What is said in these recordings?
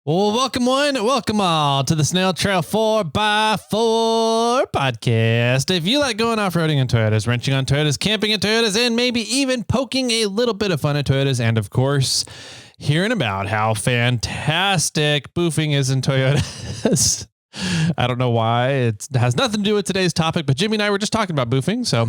Well, welcome all to the SnailTrail4x4 podcast. If you like going off-roading in Toyotas, wrenching on Toyotas, camping in Toyotas, and maybe even poking a little bit of fun at Toyotas, and of course, hearing about how fantastic boofing is in Toyotas. I don't know why. It has nothing to do with today's topic, but Jimmy and I were just talking about boofing. So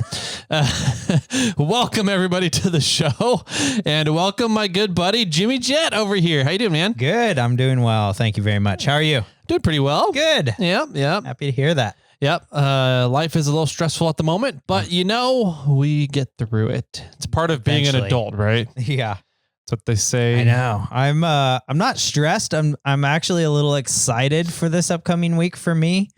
welcome everybody to the show, and welcome my good buddy, Jimmy Jett over here. How you doing, man? Good. I'm doing well. Thank you very much. How are you? Doing pretty well. Good. Yep. Happy to hear that. Yep. Life is a little stressful at the moment, but we get through it. It's part of being an adult, right? Yeah. That's what they say. I know. I'm not stressed. I'm actually a little excited for this upcoming week for me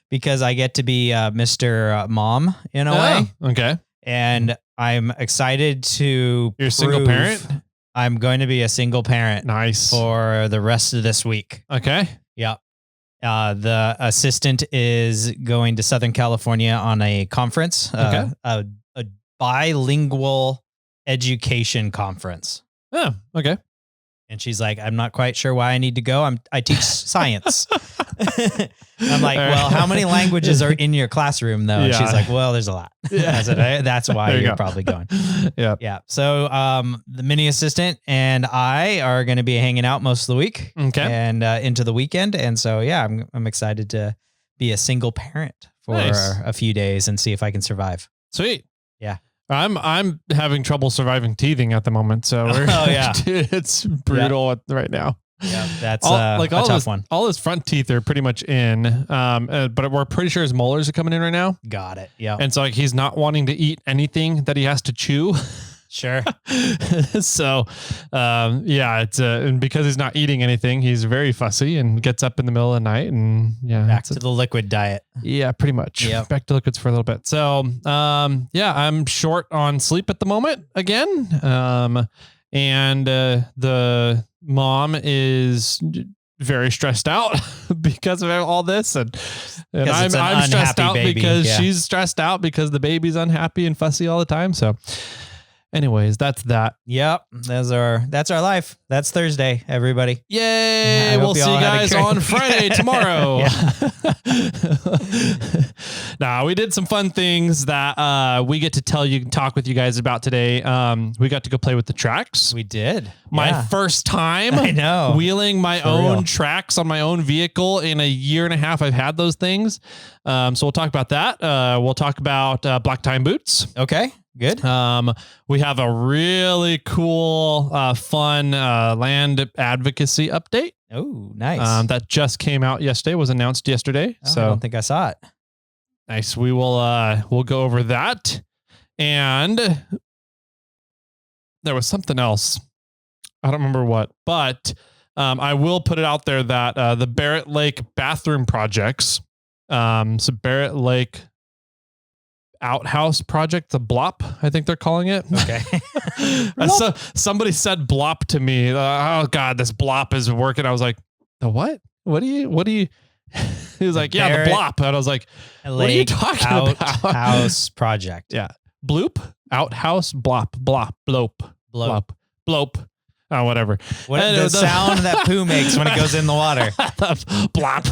because I get to be Mr. Mom in a way. Okay. And I'm excited to You're a single parent? I'm going to be a single parent. Nice. For the rest of this week. Okay. Yep. The assistant is going to Southern California on a conference, Okay. A bilingual education conference. Oh, okay. And she's like, I'm not quite sure why I need to go. I teach science. I'm like, well, how many languages are in your classroom though? And she's like, well, there's a lot. I said, that's why you're probably going. Yeah. Yeah. So, the mini assistant and I are going to be hanging out most of the week. Okay. And, into the weekend. And so, yeah, I'm excited to be a single parent for a few days and see if I can survive. Sweet. Yeah. I'm having trouble surviving teething at the moment, so it's brutal right now. Yeah, that's a tough one. All his front teeth are pretty much in, but we're pretty sure his molars are coming in right now. Got it. Yeah, and so like he's not wanting to eat anything that he has to chew. Sure. So, it's and because he's not eating anything, he's very fussy and gets up in the middle of the night and back to the liquid diet. Yeah, pretty much. Yeah, back to liquids for a little bit. So, I'm short on sleep at the moment again. And the mom is very stressed out because of all this, and I'm stressed out because she's stressed out because the baby's unhappy and fussy all the time. So. Anyways, that's that. Yep. That's our life. That's Thursday, everybody. Yay. We'll see you guys on Friday tomorrow. We did some fun things that we get to talk with you guys about today. We got to go play with the tracks. We did. My first time wheeling my own tracks on my own vehicle in a year and a half. I've had those things. So we'll talk about that. We'll talk about black tie boots. Okay. Good. We have a really cool, fun land advocacy update. Oh, nice. That just came out yesterday, was announced yesterday. I don't think I saw it. Nice. We will we'll go over that. And there was something else. I don't remember what, but I will put it out there that the Barrett Lake bathroom projects, so Barrett Lake outhouse project, the BLOP, I think they're calling it. Okay. So somebody said BLOP to me. Oh God, this BLOP is working. I was like, the what? What do you? He was like, the BLOP. And I was like, what are you talking about? Outhouse project. Yeah. Bloop, outhouse, blop, blope. Oh, whatever. What the sound that poo makes when it goes in the water? Blop.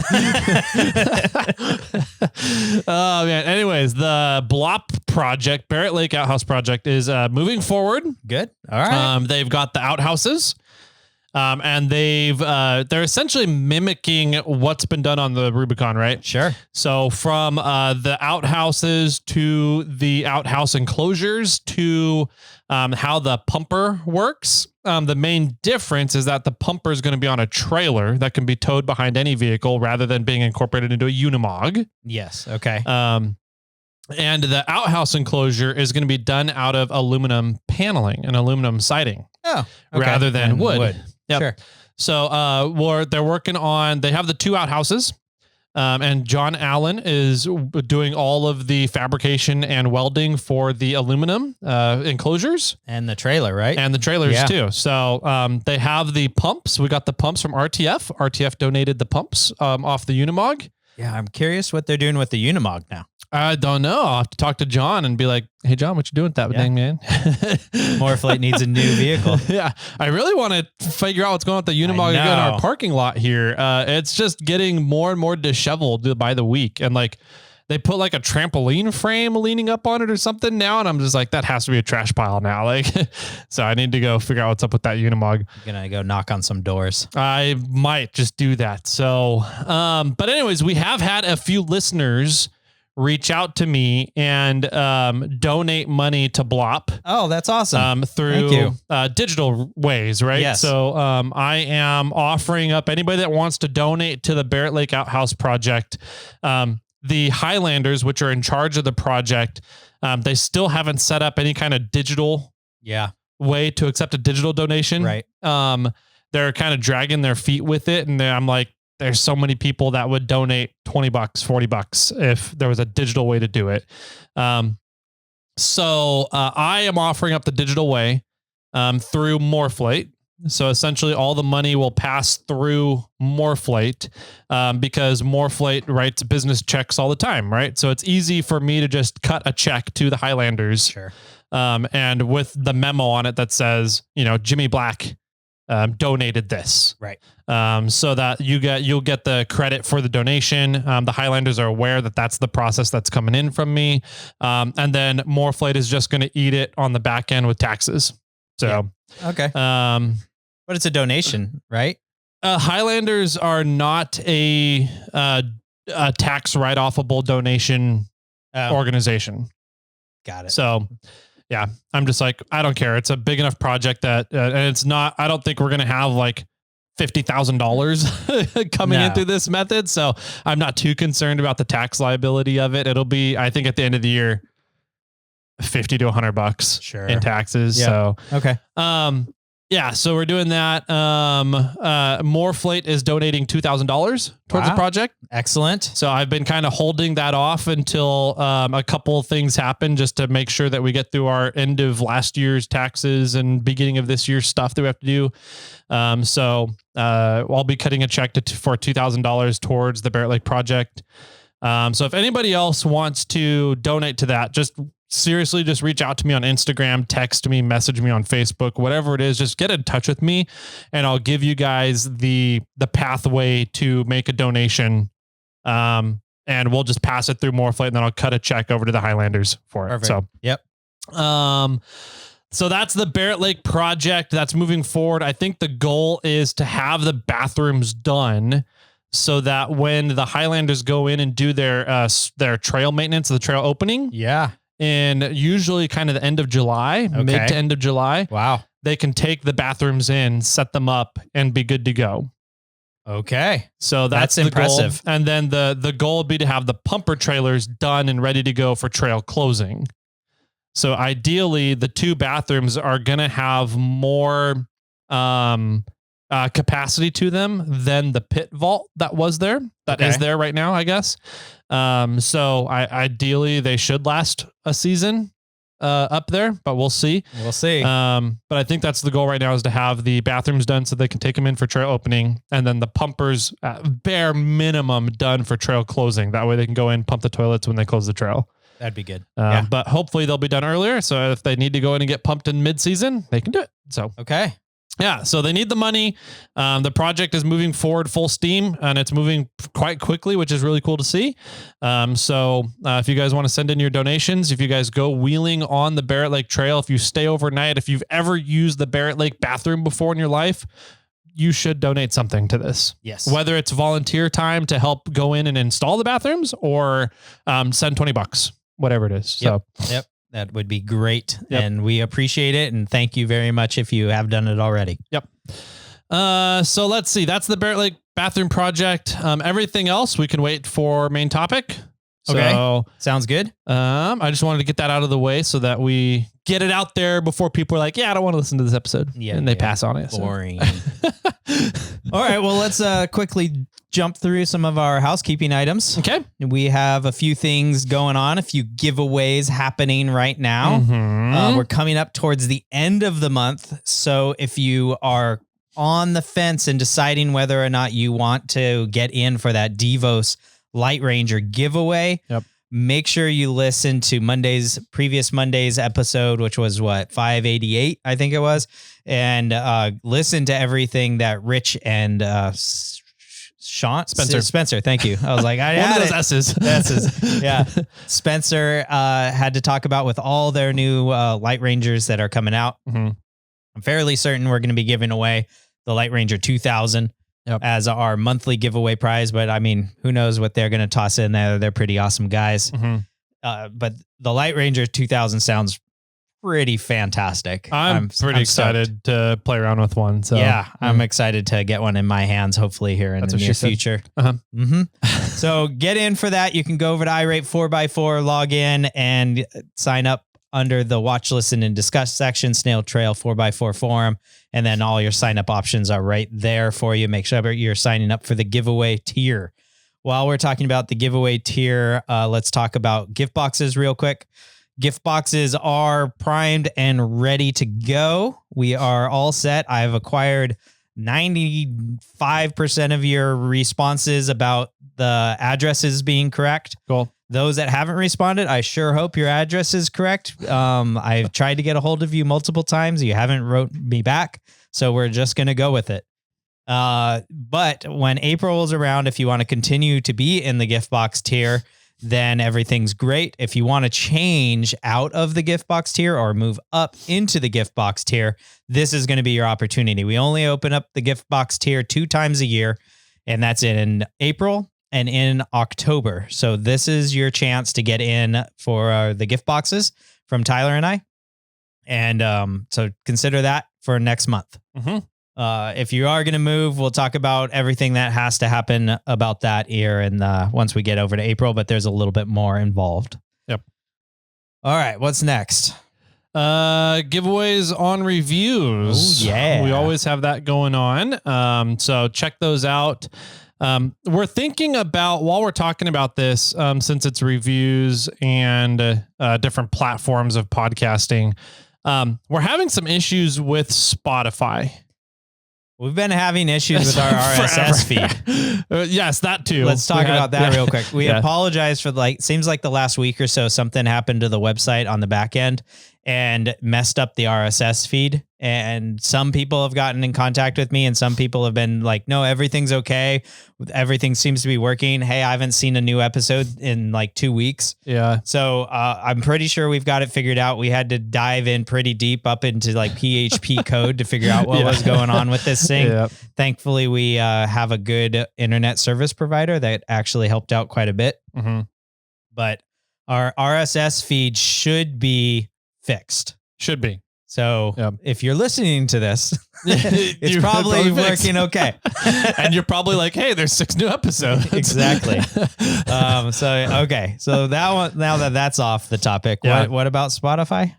Oh man. Anyways, the BLOP project, Barrett Lake Outhouse project, is moving forward. Good. All right. They've got the outhouses. And they're essentially mimicking what's been done on the Rubicon, right? Sure. So from the outhouses to the outhouse enclosures to how the pumper works. The main difference is that the pumper is going to be on a trailer that can be towed behind any vehicle rather than being incorporated into a Unimog. Yes. Okay. And the outhouse enclosure is going to be done out of aluminum paneling and aluminum siding. Oh, okay. Rather than wood. Yep. Sure. So they're working on, they have the two outhouses. And John Allen is doing all of the fabrication and welding for the aluminum enclosures. And the trailer, right? And the trailers too. So they have the pumps. We got the pumps from RTF. RTF donated the pumps off the Unimog. Yeah, I'm curious what they're doing with the Unimog now. I don't know. I'll have to talk to John and be like, hey, John, what you doing with that thing, man? Morphlate needs a new vehicle. Yeah. I really want to figure out what's going on with the Unimog in our parking lot here. It's just getting more and more disheveled by the week. And like, they put like a trampoline frame leaning up on it or something now. And I'm just like, that has to be a trash pile now. Like, so I need to go figure out what's up with that Unimog. You're going to go knock on some doors. I might just do that. So, but anyways, we have had a few listeners reach out to me and donate money to Blop. Oh, that's awesome. Through digital ways, right? Yes. So I am offering up anybody that wants to donate to the Barrett Lake Outhouse project. The Highlanders, which are in charge of the project, they still haven't set up any kind of digital way to accept a digital donation. Right. They're kind of dragging their feet with it. And I'm like, there's so many people that would donate $20, $40 if there was a digital way to do it. So I am offering up the digital way through Morphlate. So essentially all the money will pass through Morphlate because Morphlate writes business checks all the time, right? So it's easy for me to just cut a check to the Highlanders. Sure. And with the memo on it that says, Jimmy Black donated this. Right. So that you'll get the credit for the donation. The Highlanders are aware that that's the process that's coming in from me. And then Morphlate is just going to eat it on the back end with taxes. So, okay. But it's a donation, right? Highlanders are not a tax write-offable donation organization. Got it. So, yeah, I'm just like, I don't care. It's a big enough project that, and it's not, I don't think we're going to have like $50,000 coming in through this method. So I'm not too concerned about the tax liability of it. It'll be, I think at the end of the year, $50 to $100 in taxes. Yep. So, okay. Yeah, so we're doing that. Morphlate is donating $2,000 towards the project. Excellent. So I've been kind of holding that off until a couple of things happen just to make sure that we get through our end of last year's taxes and beginning of this year's stuff that we have to do. So I'll be cutting a check for $2,000 towards the Barrett Lake project. So if anybody else wants to donate to that, just seriously, just reach out to me on Instagram, text me, message me on Facebook, whatever it is, just get in touch with me and I'll give you guys the pathway to make a donation. And we'll just pass it through Morphlate and then I'll cut a check over to the Highlanders for it. Perfect. So, yep. So that's the Barrett Lake project that's moving forward. I think the goal is to have the bathrooms done so that when the Highlanders go in and do their trail maintenance, the trail opening. Yeah. And usually kind of the end of July, mid to end of July. Wow. They can take the bathrooms in, set them up and be good to go. Okay. So that's impressive. Goal. And then the goal would be to have the pumper trailers done and ready to go for trail closing. So ideally the two bathrooms are going to have more, capacity to them than the pit vault that was there. That is there right now, I guess. So ideally they should last a season up there, but we'll see. We'll see. But I think that's the goal right now is to have the bathrooms done so they can take them in for trail opening and then the pumpers at bare minimum done for trail closing. That way they can go in, pump the toilets when they close the trail. That'd be good. But hopefully they'll be done earlier. So if they need to go in and get pumped in mid-season, they can do it. So, okay. Yeah, so they need the money. The project is moving forward full steam and it's moving quite quickly, which is really cool to see. So if you guys want to send in your donations, if you guys go wheeling on the Barrett Lake Trail, if you stay overnight, if you've ever used the Barrett Lake bathroom before in your life, you should donate something to this. Yes. Whether it's volunteer time to help go in and install the bathrooms or send $20, whatever it is. Yep. So, yep. That would be great. Yep. And we appreciate it. And thank you very much if you have done it already. Yep. So let's see. That's the Barrett Lake bathroom project. Everything else we can wait for main topic. Okay. So, sounds good. I just wanted to get that out of the way so that we get it out there before people are like, yeah, I don't want to listen to this episode. Yeah. And they pass on it. Boring. So. All right. Well, let's quickly jump through some of our housekeeping items. Okay. We have a few things going on, a few giveaways happening right now. Mm-hmm. We're coming up towards the end of the month. So if you are on the fence and deciding whether or not you want to get in for that Devos Light Ranger giveaway, make sure you listen to previous Monday's episode, which was 588, I think it was. And listen to everything that Rich and Spencer, thank you. I was like, I had those S's. Yeah. Spencer had to talk about with all their new Light Rangers that are coming out. Mm-hmm. I'm fairly certain we're going to be giving away the Light Ranger 2000 as our monthly giveaway prize. But I mean, who knows what they're going to toss in there. They're pretty awesome guys. Mm-hmm. But the Light Ranger 2000 sounds pretty fantastic. I'm pretty excited to play around with one. So yeah, I'm excited to get one in my hands, hopefully here in the near future. So get in for that. You can go over to iRate4x4, log in and sign up under the watch, listen, and discuss section, SnailTrail4x4 forum. And then all your sign up options are right there for you. Make sure you're signing up for the giveaway tier. While we're talking about the giveaway tier, let's talk about gift boxes real quick. Gift boxes are primed and ready to go. We are all set. I've acquired 95% of your responses about the addresses being correct. Cool. Those that haven't responded, I sure hope your address is correct. I've tried to get a hold of you multiple times. You haven't wrote me back. So we're just going to go with it. But when April is around, if you want to continue to be in the gift box tier, then everything's great. If you want to change out of the gift box tier or move up into the gift box tier, this is going to be your opportunity. We only open up the gift box tier 2 times a year, and that's in April and in October. So this is your chance to get in for the gift boxes from Tyler and I. And so consider that for next month. Mm-hmm. If you are going to move, we'll talk about everything that has to happen about that here and once we get over to April, but there's a little bit more involved. Yep. All right. What's next? Giveaways on reviews. Oh, yeah. We always have that going on. So check those out. We're thinking about, while we're talking about this, since it's reviews and different platforms of podcasting, we're having some issues with Spotify. We've been having issues with our RSS feed. Yes, that too. Let's talk about that real quick. We apologize for seems like the last week or so, something happened to the website on the back end and messed up the RSS feed. And some people have gotten in contact with me and some people have been like, no, everything's okay. Everything seems to be working. Hey, I haven't seen a new episode in 2 weeks. Yeah. So I'm pretty sure we've got it figured out. We had to dive in pretty deep up into PHP code to figure out what was going on with this thing. Yep. Thankfully, we have a good internet service provider that actually helped out quite a bit. Mm-hmm. But our RSS feed should be fixed. Should be. So if you're listening to this, it's probably working okay. And you're probably like, hey, there's 6 new episodes. Exactly. Okay. So that one, now that's off the topic. Yeah. What about Spotify?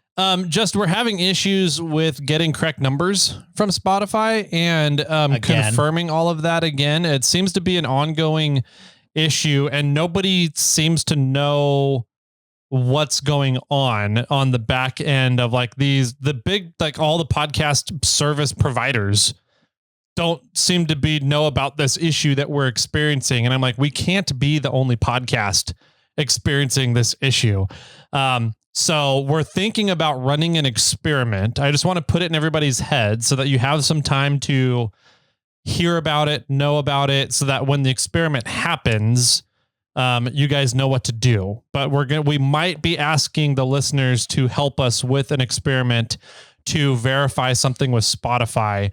Just we're having issues with getting correct numbers from Spotify and confirming all of that again. It seems to be an ongoing issue and nobody seems to know what's going on the back end of the big, all the podcast service providers don't seem to know about this issue that we're experiencing. And I'm like, we can't be the only podcast experiencing this issue. So we're thinking about running an experiment. I just want to put it in everybody's head so that you have some time to hear about it, know about it, so that when the experiment happens, you guys know what to do. But we might be asking the listeners to help us with an experiment to verify something with Spotify.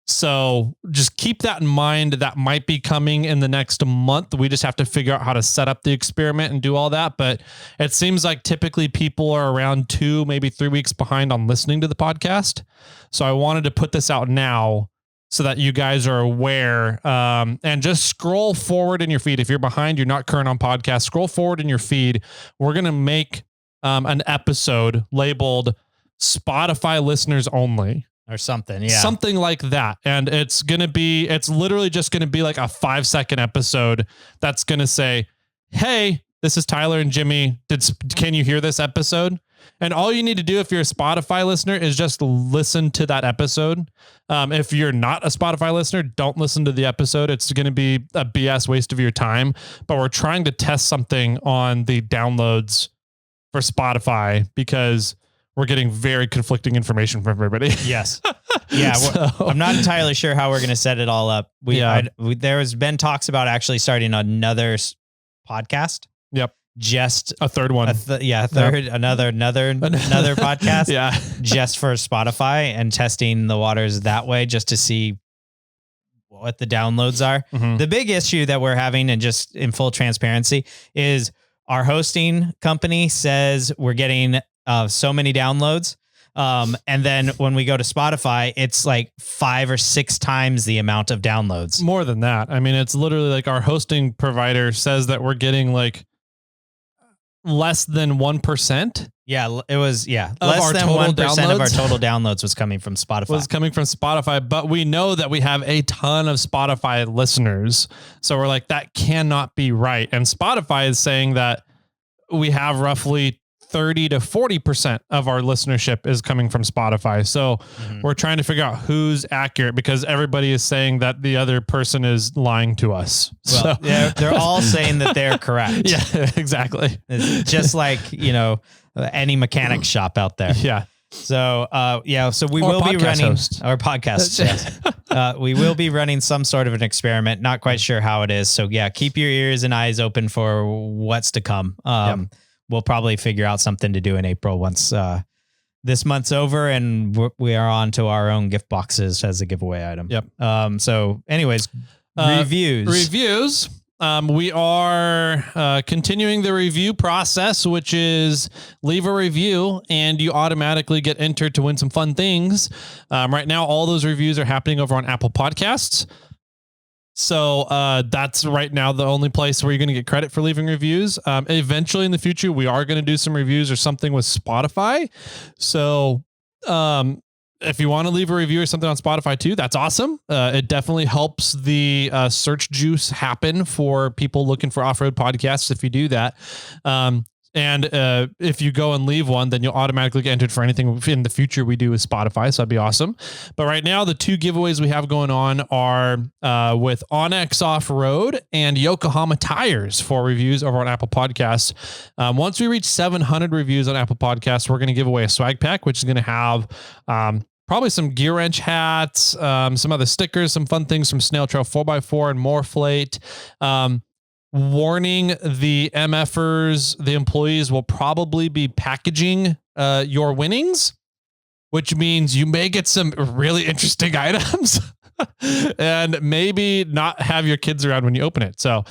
So just keep that in mind. That might be coming in the next month. We just have to figure out how to set up the experiment and do all that. But it seems like typically people are around 2, maybe 3 weeks behind on listening to the podcast. So I wanted to put this out now so that you guys are aware, and just scroll forward in your feed. If you're behind, you're not current on podcast, scroll forward in your feed. We're going to make an episode labeled Spotify listeners only. Or something, yeah. Something like that. And it's literally just going to be like a 5-second episode that's going to say, hey, this is Tyler and Jimmy. Can you hear this episode? And all you need to do if you're a Spotify listener is just listen to that episode. If you're not a Spotify listener, don't listen to the episode. It's going to be a BS waste of your time. But we're trying to test something on the downloads for Spotify because we're getting very conflicting information from everybody. Yes. Yeah. I'm not entirely sure how we're going to set it all up. There has been talks about actually starting another podcast. Yep. Just a third one. Another podcast. Yeah. Just for Spotify and testing the waters that way, just to see what the downloads are. Mm-hmm. The big issue that we're having, and just in full transparency, is our hosting company says we're getting so many downloads. And then when we go to Spotify, it's like 5 or 6 times the amount of downloads. More than that. I mean, it's literally like our hosting provider says that we're getting like less than 1%. Yeah, it was, less than 1% of our total downloads was coming from Spotify. But we know that we have a ton of Spotify listeners. So we're like, that cannot be right. And Spotify is saying that we have roughly 30 to 40% of our listenership is coming from Spotify. So we're trying to figure out who's accurate because everybody is saying that the other person is lying to us. Well, so they're all saying that they're correct. Yeah, exactly. It's just like, any mechanic shop out there. Yeah. So, so we will be running our podcast. Yes. We will be running some sort of an experiment. Not quite sure how it is. So yeah, keep your ears and eyes open for what's to come. We'll probably figure out something to do in April once this month's over and we are on to our own gift boxes as a giveaway item. Yep. So anyways, reviews. We are continuing the review process, which is leave a review and you automatically get entered to win some fun things. Right now, all those reviews are happening over on Apple Podcasts. So that's right now the only place where you're going to get credit for leaving reviews. Eventually in the future, we are going to do some reviews or something with Spotify. So if you want to leave a review or something on Spotify too, that's awesome. It definitely helps the search juice happen for people looking for off-road podcasts if you do that. And if you go and leave one, then you'll automatically get entered for anything in the future we do with Spotify. So that'd be awesome. But right now, the 2 giveaways we have going on are with Onyx Off-Road and Yokohama Tires for reviews over on Apple Podcasts. Once we reach 700 reviews on Apple Podcasts, we're going to give away a swag pack, which is going to have probably some gear wrench hats, some other stickers, some fun things from SnailTrail4x4 and Moreflate. Warning, the MFers, the employees will probably be packaging your winnings, which means you may get some really interesting items and maybe not have your kids around when you open it. So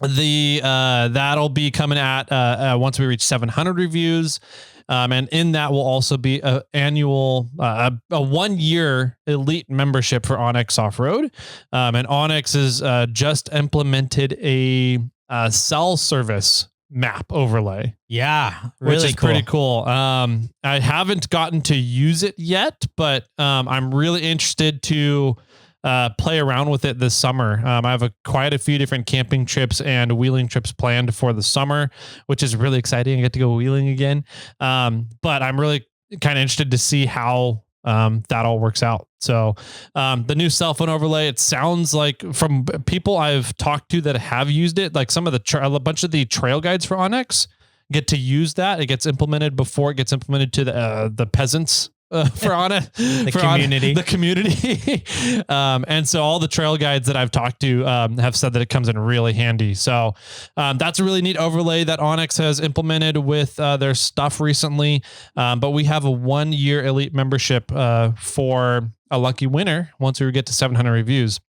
that'll be coming at once we reach 700 reviews. And in that will also be a 1-year elite membership for Onyx Off-Road. And Onyx has just implemented a cell service map overlay. Yeah, really which is cool. Pretty cool. I haven't gotten to use it yet, but I'm really interested to play around with it this summer. I have quite a few different camping trips and wheeling trips planned for the summer, which is really exciting. I get to go wheeling again. But I'm really kind of interested to see how that all works out. So the new cell phone overlay, it sounds like from people I've talked to that have used it, like some of a bunch of the trail guides for Onyx get to use that. It gets implemented before it gets implemented to the peasants. For the community. And so all the trail guides that I've talked to have said that it comes in really handy. So that's a really neat overlay that Onyx has implemented with their stuff recently. But we have a 1-year elite membership for a lucky winner once we get to 700 reviews.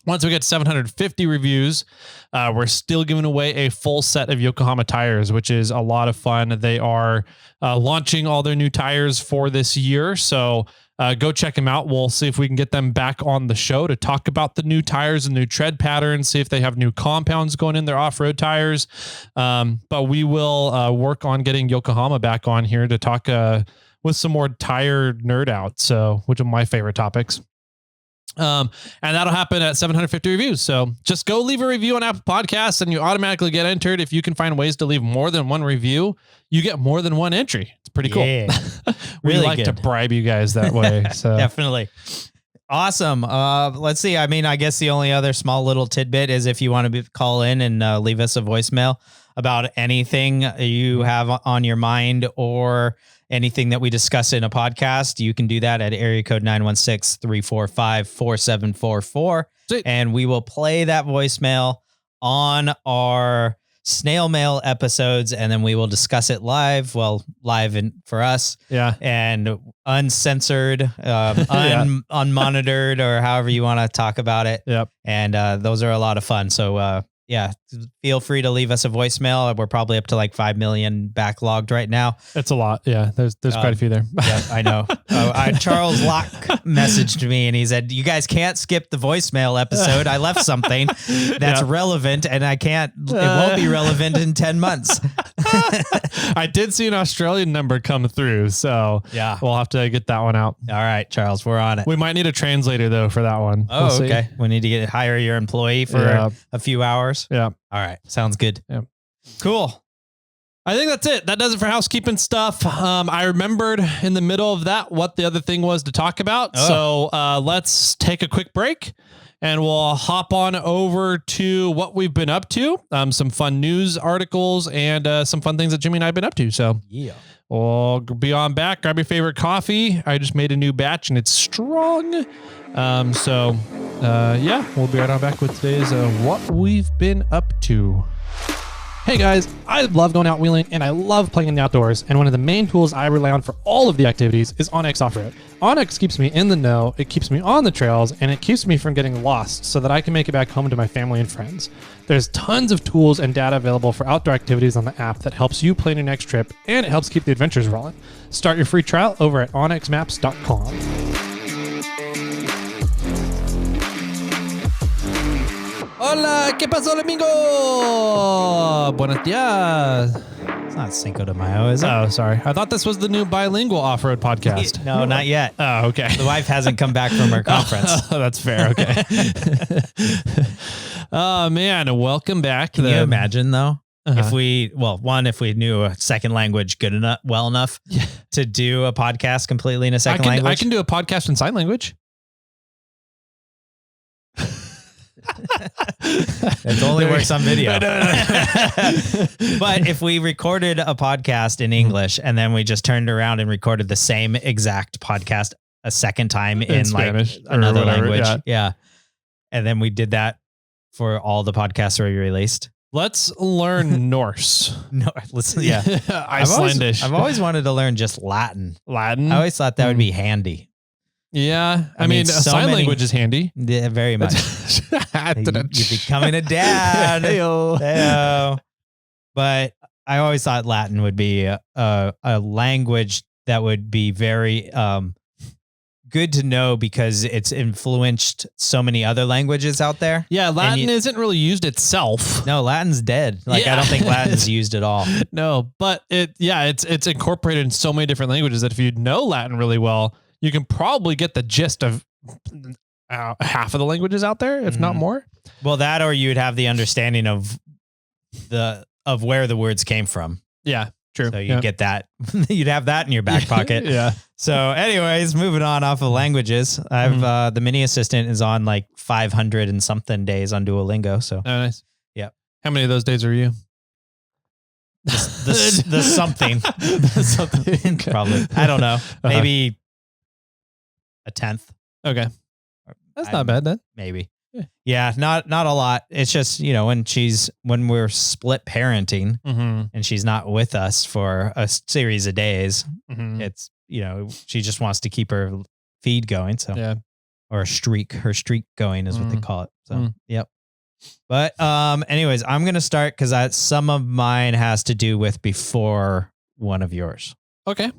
Once we get to 750 reviews, we're still giving away a full set of Yokohama tires, which is a lot of fun. They are launching all their new tires for this year. So go check them out. We'll see if we can get them back on the show to talk about the new tires and new tread patterns, see if they have new compounds going in their off-road tires. But we will work on getting Yokohama back on here to talk with some more tire nerd out. So, which are my favorite topics. And that'll happen at 750 reviews. So just go leave a review on Apple Podcasts and you automatically get entered. If you can find ways to leave more than one review, you get more than one entry. It's pretty cool. We really like to bribe you guys that way. So definitely. Awesome. Let's see. I mean, I guess the only other small little tidbit is if you want to call in and leave us a voicemail about anything you have on your mind or anything that we discuss in a podcast, you can do that at area code 916-345-4744. And we will play that voicemail on our snail mail episodes, and then we will discuss it live. Well, live for us. Yeah. And uncensored, unmonitored, or however you want to talk about it. Yep. And those are a lot of fun. So, yeah, feel free to leave us a voicemail. We're probably up to like 5 million backlogged right now. It's a lot. Yeah, there's quite a few there. Yeah, I know. Charles Locke messaged me and he said, "You guys can't skip the voicemail episode. I left something that's relevant, and I can't. It won't be relevant in 10 months." I did see an Australian number come through, so yeah, we'll have to get that one out. All right, Charles, we're on it. We might need a translator though for that one. Oh, okay. We need to hire your employee for a few hours. Yeah. All right. Sounds good. Yeah. Cool. I think that's it. That does it for housekeeping stuff. I remembered in the middle of that what the other thing was to talk about. So let's take a quick break and we'll hop on over to what we've been up to. Some fun news articles and some fun things that Jimmy and I have been up to. So yeah, we'll be on back. Grab your favorite coffee. I just made a new batch and it's strong. Yeah, we'll be right on back with today's what we've been up to. Hey guys, I love going out wheeling and I love playing in the outdoors, and one of the main tools I rely on for all of the activities is onX Off-Road. onX keeps me in the know, it keeps me on the trails, and it keeps me from getting lost so that I can make it back home to my family and friends. There's tons of tools and data available for outdoor activities on the app that helps you plan your next trip, and it helps keep the adventures rolling. Start your free trial over at onxmaps.com. Hola, ¿qué pasó, amigo? Buenos días. It's not Cinco de Mayo, is it? Oh, sorry. I thought this was the new bilingual off-road podcast. No, not yet. Oh, okay. The wife hasn't come back from her conference. Oh, that's fair. Okay. Oh, man. Welcome back. Can you imagine, though? If we knew a second language well enough to do a podcast completely in a second language. I can do a podcast in sign language. It only works on video. But if we recorded a podcast in English and then we just turned around and recorded the same exact podcast a second time in Spanish, like another language. Yeah. And then we did that for all the podcasts we released. Let's learn Norse. Icelandic. I've always wanted to learn just Latin. I always thought that would be handy. Yeah. I mean, sign language is handy. Yeah, very much. You're becoming a dad. Hey-o. But I always thought Latin would be a language that would be very good to know because it's influenced so many other languages out there. Yeah, Latin isn't really used itself. No, Latin's dead. I don't think Latin's used at all. No, but it's incorporated in so many different languages that if you know Latin really well, you can probably get the gist of half of the languages out there, if not more. Well, that or you'd have the understanding of where the words came from. Yeah, true. So you'd get that. You'd have that in your back pocket. Yeah. So anyways, moving on off of languages, I've the mini assistant is on like 500 and something days on Duolingo. So nice. Yeah. How many of those days are you? The something. Something. Probably. I don't know. Maybe a 10th. Okay. That's not bad then. Maybe. Yeah, not a lot. It's just, when we're split parenting and she's not with us for a series of days, it's, she just wants to keep her feed going. So, or her streak going is what they call it. So, yep. But, anyways, I'm going to start because some of mine has to do with before one of yours. Okay.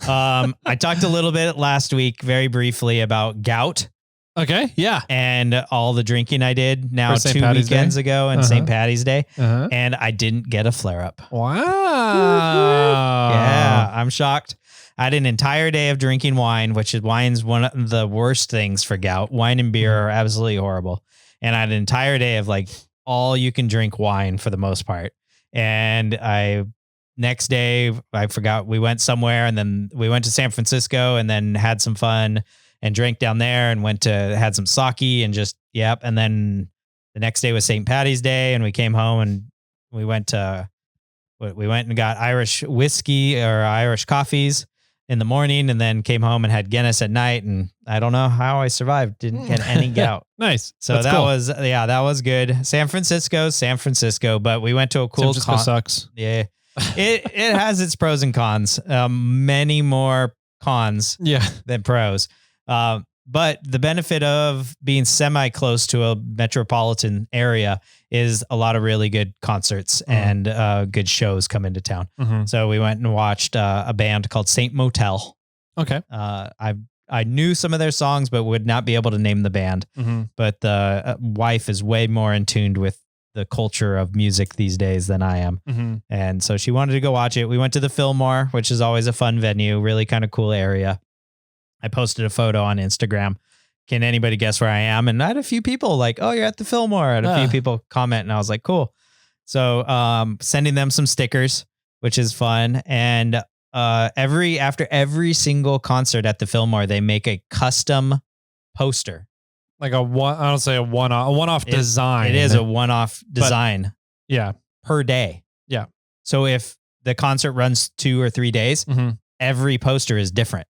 I talked a little bit last week, very briefly, about gout. Okay. Yeah. And all the drinking I did now 2 weekends ago and St. Patty's Day. And I didn't get a flare up. Wow. Yeah. I'm shocked. I had an entire day of drinking wine, wine's one of the worst things for gout. Wine and beer are absolutely horrible. And I had an entire day of like all you can drink wine for the most part. And next day I forgot we went somewhere, and then we went to San Francisco and then had some fun and drank down there and had some sake and just, yep. And then the next day was St. Patty's Day, and we came home and we went and got Irish whiskey or Irish coffees in the morning, and then came home and had Guinness at night. And I don't know how I survived. Didn't get any gout. Nice. So That's that cool. that was good. San Francisco, but we went to a cool San Francisco sucks. Yeah. It has its pros and cons. Many more cons than pros. But the benefit of being semi close to a metropolitan area is a lot of really good concerts and good shows come into town. Mm-hmm. So we went and watched a band called Saint Motel. Okay. I knew some of their songs, but would not be able to name the band. Mm-hmm. But the wife is way more in tune with the culture of music these days than I am. Mm-hmm. And so she wanted to go watch it. We went to the Fillmore, which is always a fun venue, really kind of cool area. I posted a photo on Instagram. Can anybody guess where I am? And I had a few people like, oh, you're at the Fillmore. I had a few people comment, and I was like, cool. So sending them some stickers, which is fun. And after every single concert at the Fillmore, they make a custom poster. Like I don't say a one-off design. It is a one-off design. Yeah. Per day. Yeah. So if the concert runs 2 or 3 days, every poster is different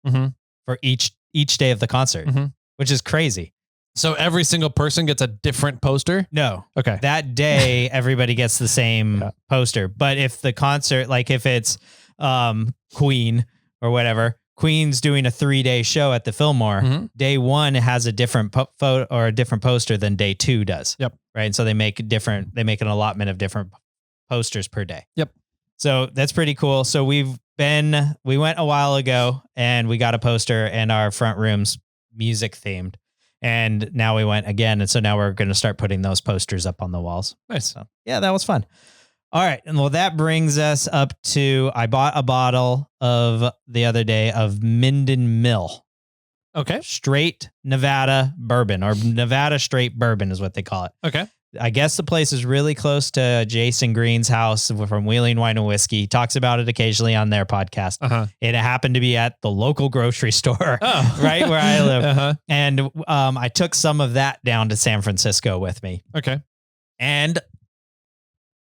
for each day of the concert, which is crazy. So every single person gets a different poster? No. Okay. That day, everybody gets the same poster. But if the concert, like if it's Queen or whatever, Queen's doing a 3-day show at the Fillmore, day 1 has a different photo or a different poster than day 2 does. Yep. Right. And so they make an allotment of different posters per day. Yep. So that's pretty cool. So we went a while ago and we got a poster, and our front room's music themed. And now we went again. And so now we're going to start putting those posters up on the walls. Nice. So yeah, that was fun. All right. And well, that brings us up to, I bought a bottle of the other day of Minden Mill. Okay. Straight Nevada bourbon, or Nevada straight bourbon is what they call it. Okay. I guess the place is really close to Jason Green's house from Wheeling Wine and Whiskey. He talks about it occasionally on their podcast. It happened to be at the local grocery store, right where I live. And I took some of that down to San Francisco with me. Okay. And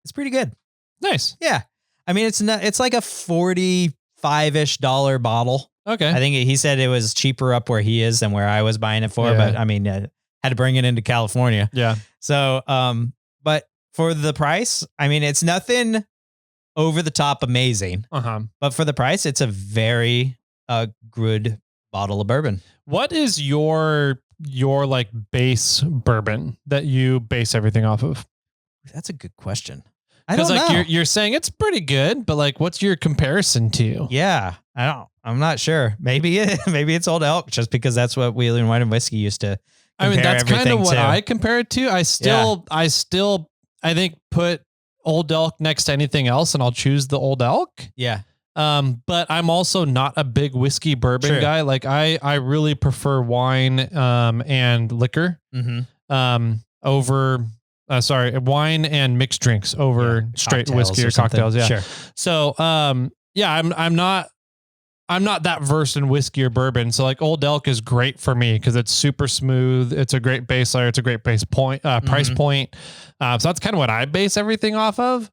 it's pretty good. Nice. Yeah. I mean, it's like a $45-ish bottle. Okay. I think he said it was cheaper up where he is than where I was buying it for. Yeah. But I mean, had to bring it into California. Yeah. So, but for the price, I mean, it's nothing over the top amazing, but for the price, it's a very good bottle of bourbon. What is your like base bourbon that you base everything off of? That's a good question. I don't know. Because like you're saying it's pretty good, but like, what's your comparison to? Yeah, I'm not sure. Maybe it's Old Elk, just because that's what Wheeling Wine and Whiskey used to. I mean, that's kind of what I compare it to. I still, I think put Old Elk next to anything else, and I'll choose the Old Elk. Yeah. But I'm also not a big whiskey bourbon guy. Like I really prefer wine, and liquor, over, wine and mixed drinks over straight whiskey or cocktails. Yeah. Sure. So, I'm not that versed in whiskey or bourbon. So like Old Elk is great for me because it's super smooth. It's a great base layer. It's a great base point, price point. So that's kind of what I base everything off of.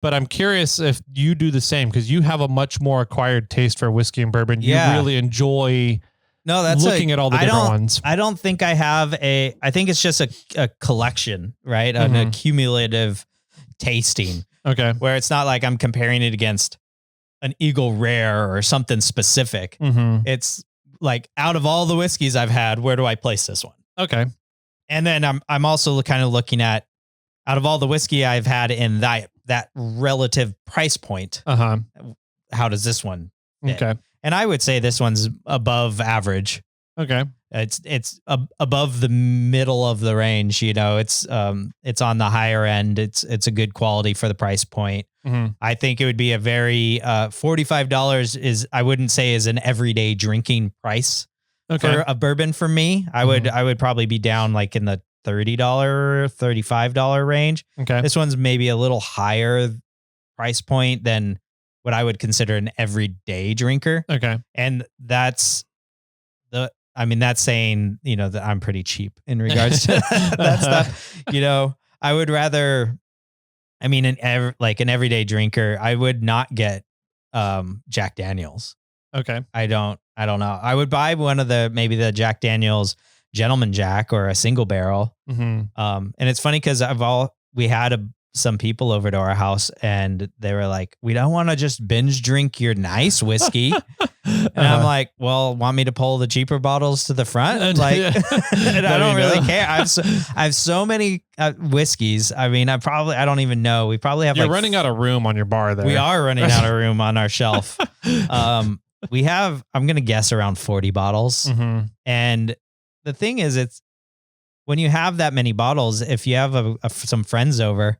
But I'm curious if you do the same, because you have a much more acquired taste for whiskey and bourbon. You really enjoy looking at all the different ones. I don't think I have I think it's just a collection, right? An accumulative tasting. Okay. Where it's not like I'm comparing it against an Eagle Rare or something specific. It's like, out of all the whiskeys I've had, where do I place this one? Okay. And then I'm also kind of looking at, out of all the whiskey I've had in that relative price point, how does this one fit? Okay. And I would say this one's above average Okay. It's above the middle of the range. You know, it's on the higher end. It's a good quality for the price point. Mm-hmm. I think it would be a very $45 is, I wouldn't say is an everyday drinking price for a bourbon for me. I would probably be down like in the $30, $35 range. Okay. This one's maybe a little higher price point than what I would consider an everyday drinker. Okay. And that's saying, you know, that I'm pretty cheap in regards to that stuff. You know, I would rather, I mean, an everyday drinker, I would not get Jack Daniels. Okay. I don't know. I would buy one of maybe the Jack Daniels Gentleman Jack or a single barrel. Mm-hmm. And it's funny because we had some people over to our house and they were like, we don't want to just binge drink your nice whiskey. And I'm like, well, want me to pull the cheaper bottles to the front? Like, and I don't really care. I have so many whiskeys. I mean, I don't even know. We probably have You're running out of room on your bar there. We are running out of room on our shelf. We have, I'm going to guess around 40 bottles. Mm-hmm. And the thing is, when you have that many bottles, if you have some friends over,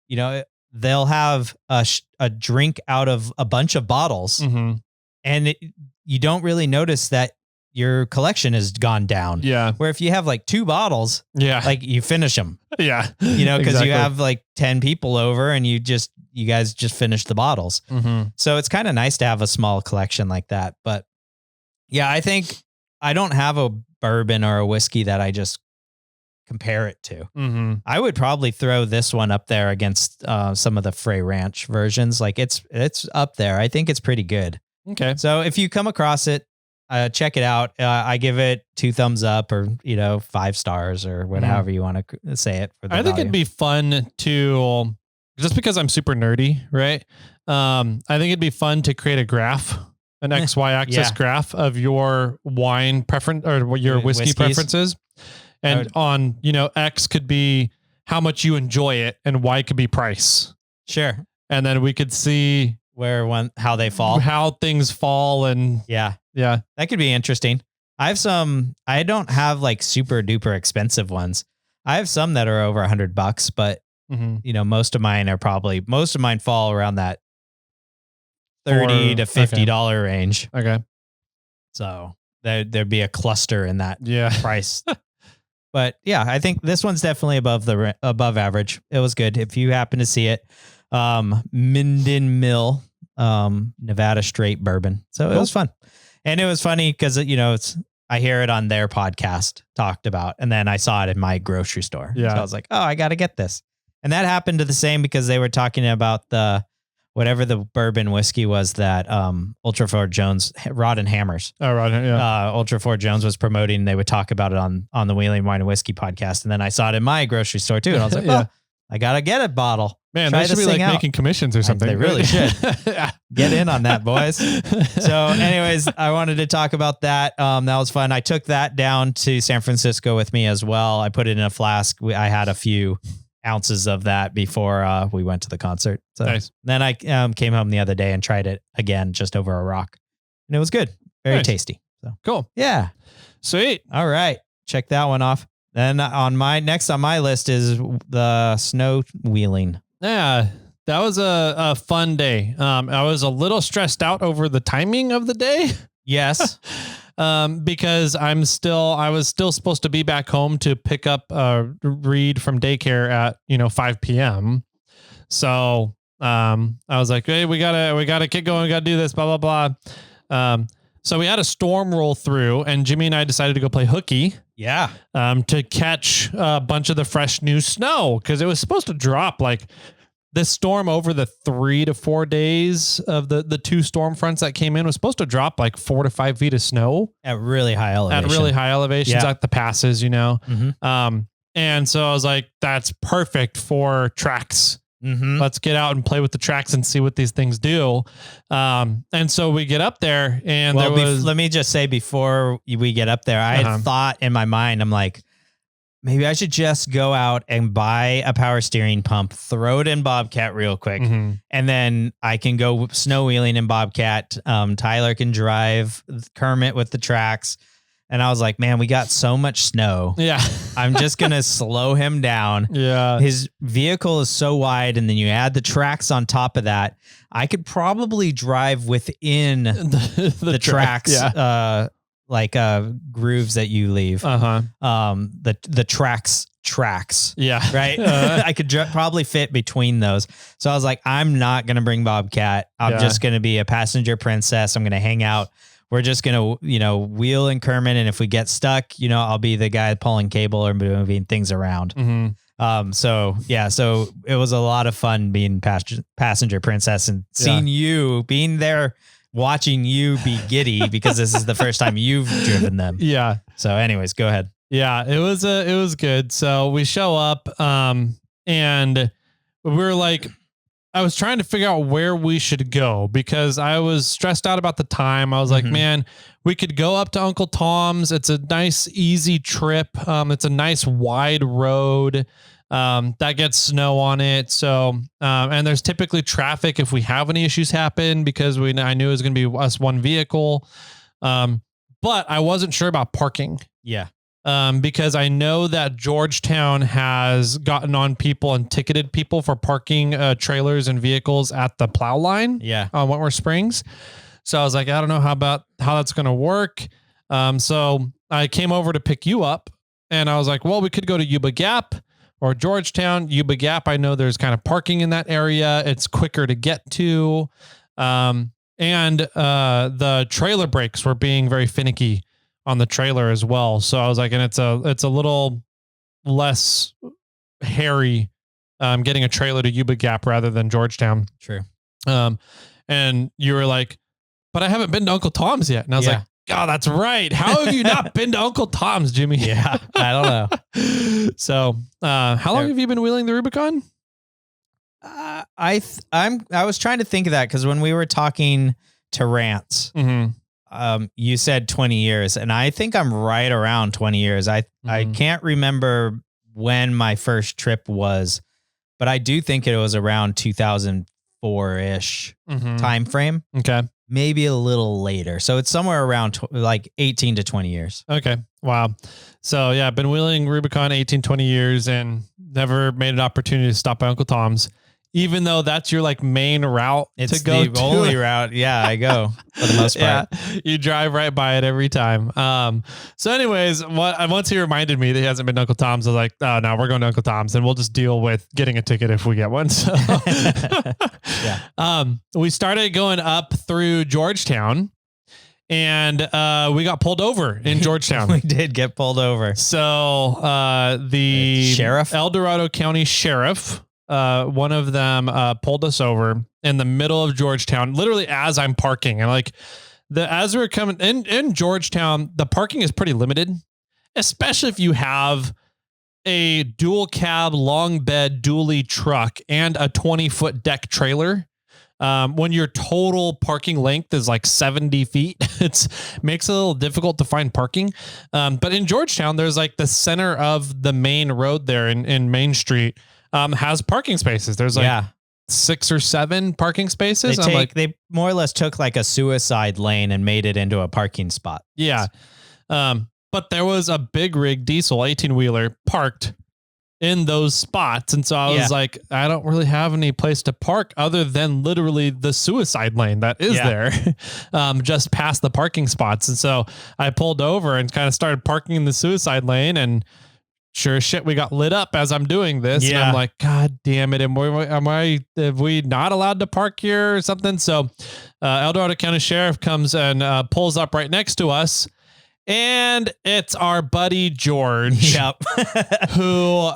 you know, they'll have a drink out of a bunch of bottles. Mm-hmm. And you don't really notice that your collection has gone down. Yeah. Where if you have like 2 bottles, like you finish them. Yeah. You know, because you have like 10 people over and you guys just finish the bottles. Mm-hmm. So it's kind of nice to have a small collection like that. But yeah, I think I don't have a bourbon or a whiskey that I just compare it to. Mm-hmm. I would probably throw this one up there against some of the Frey Ranch versions. Like it's up there. I think it's pretty good. Okay. So if you come across it, check it out. I give it 2 thumbs up or, you know, 5 stars or whatever you want to say it. For the I think it'd be fun to, just because I'm super nerdy, right? I think it'd be fun to create a graph, an XY axis graph of your wine preference or your whiskey preferences. And on, you know, X could be how much you enjoy it and Y could be price. Sure. And then we could see how they fall, how things fall. And yeah, that could be interesting. I don't have like super duper expensive ones. I have some that are over $100, but you know, most of mine fall around that $30 to $50 range. Okay. So there'd be a cluster in that price. But yeah, I think this one's definitely above average. It was good. If you happen to see it, Minden Mill, Nevada straight bourbon. So it was fun. And it was funny because, you know, I hear it on their podcast talked about, and then I saw it in my grocery store. Yeah. So I was like, oh, I got to get this. And that happened to the same because they were talking about whatever the bourbon whiskey was that Ultra Fort Jones, Rod and Hammers. Oh, Rod, yeah. Ultra Fort Jones was promoting. They would talk about it on the Wheeling Wine and Whiskey podcast. And then I saw it in my grocery store too. And I was like, well, I got to get a bottle. Man, they should be like making commissions or something. They really should. Get in on that, boys. So anyways, I wanted to talk about that. That was fun. I took that down to San Francisco with me as well. I put it in a flask. I had a few ounces of that before we went to the concert. So nice. Then I came home the other day and tried it again just over a rock. And it was good. Very tasty. So cool. Yeah. Sweet. All right. Check that one off. Then next on my list is the snow wheeling. Yeah, that was a fun day. I was a little stressed out over the timing of the day. Yes. Because I was still supposed to be back home to pick up Reed from daycare at 5 p.m. So I was like, hey, we gotta get going, we gotta do this, blah blah blah. So we had a storm roll through, and Jimmy and I decided to go play hooky. Yeah. To catch a bunch of the fresh new snow, because it was supposed to drop like this storm over the 3 to 4 days of the 2 storm fronts that came in was supposed to drop like 4 to 5 feet of snow at really high elevations, at the passes, Mm-hmm. And so I was like, that's perfect for tracks. Mm-hmm. Let's get out and play with the tracks and see what these things do. And so we get up there and let me just say before we get up there, I had thought in my mind, I'm like, maybe I should just go out and buy a power steering pump, throw it in Bobcat real quick. Mm-hmm. And then I can go snow wheeling in Bobcat. Tyler can drive Kermit with the tracks. And I was like, man, we got so much snow. Yeah. I'm just going to slow him down. Yeah. His vehicle is so wide. And then you add the tracks on top of that. I could probably drive within the tracks, grooves that you leave. The tracks. Yeah. Right. I could probably fit between those. So I was like, I'm not going to bring Bobcat. I'm just going to be a passenger princess. I'm going to hang out. We're just going to, wheel in Kermit. And if we get stuck, I'll be the guy pulling cable or moving things around. So it was a lot of fun being passenger princess and seeing you being there, watching you be giddy because this is the first time you've driven them. Yeah. So anyways, go ahead. Yeah, it was good. So we show up, and we're like, I was trying to figure out where we should go because I was stressed out about the time. I was like, man, we could go up to Uncle Tom's. It's a nice, easy trip. It's a nice wide road. That gets snow on it. So, and there's typically traffic if we have any issues happen because I knew it was going to be us one vehicle. But I wasn't sure about parking. Yeah. Because I know that Georgetown has gotten on people and ticketed people for parking trailers and vehicles at the plow line. Yeah. On Wentworth Springs. So I was like, I don't know how that's going to work. So I came over to pick you up and I was like, well, we could go to Yuba Gap or Georgetown. Yuba Gap, I know there's kind of parking in that area. It's quicker to get to. And the trailer brakes were being very finicky on the trailer as well. So I was like, and it's a little less hairy, getting a trailer to Yuba Gap rather than Georgetown. True. And you were like, but I haven't been to Uncle Tom's yet. And I was like, God, that's right. How have you not been to Uncle Tom's, Jimmy? Yeah. I don't know. So, how long have you been wheeling the Rubicon? I was trying to think of that because when we were talking to Rance, you said 20 years, and I think I'm right around 20 years. I can't remember when my first trip was, but I do think it was around 2004-ish time frame. Okay. Maybe a little later. So it's somewhere around 18 to 20 years. Okay. Wow. So yeah, I've been wheeling Rubicon 18, 20 years and never made an opportunity to stop by Uncle Tom's. Even though that's your main route it's to go the only route. Yeah, I go for the most part. Yeah, you drive right by it every time. So anyways, once he reminded me that he hasn't been to Uncle Tom's, I was like, oh no, we're going to Uncle Tom's and we'll just deal with getting a ticket if we get one. So we started going up through Georgetown and we got pulled over in Georgetown. We did get pulled over. So the sheriff, El Dorado County Sheriff, one of them pulled us over in the middle of Georgetown, literally as I'm parking. And as we were coming in Georgetown, the parking is pretty limited, especially if you have a dual cab, long bed, dually truck and a 20-foot deck trailer. When your total parking length is 70 feet, makes it a little difficult to find parking. But in Georgetown, there's the center of the main road there in Main Street. Has parking spaces. There's 6 or 7 parking spaces. They more or less took a suicide lane and made it into a parking spot. Yeah. But there was a big rig diesel 18-wheeler parked in those spots. And so I was like, I don't really have any place to park other than literally the suicide lane that is there, just past the parking spots. And so I pulled over and kind of started parking in the suicide lane, and sure as shit, we got lit up as I'm doing this. Yeah. And I'm like, God damn it. Have we not allowed to park here or something? So El Dorado County Sheriff comes and pulls up right next to us. And it's our buddy George, who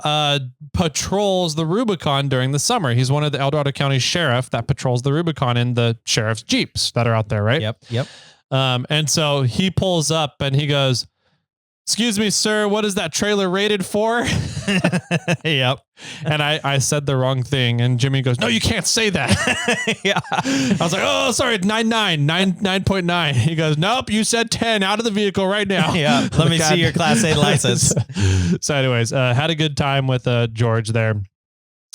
patrols the Rubicon during the summer. He's one of the El Dorado County Sheriff that patrols the Rubicon in the sheriff's Jeeps that are out there, right? Yep. And so he pulls up and he goes, "Excuse me, sir, what is that trailer rated for?" Yep. And I said the wrong thing. And Jimmy goes, "No, you can't say that." I was like, "Oh, sorry, 9.9. He goes, "Nope, you said 10. Out of the vehicle right now." Yeah. Let me see your Class A license. So anyways, had a good time with George there.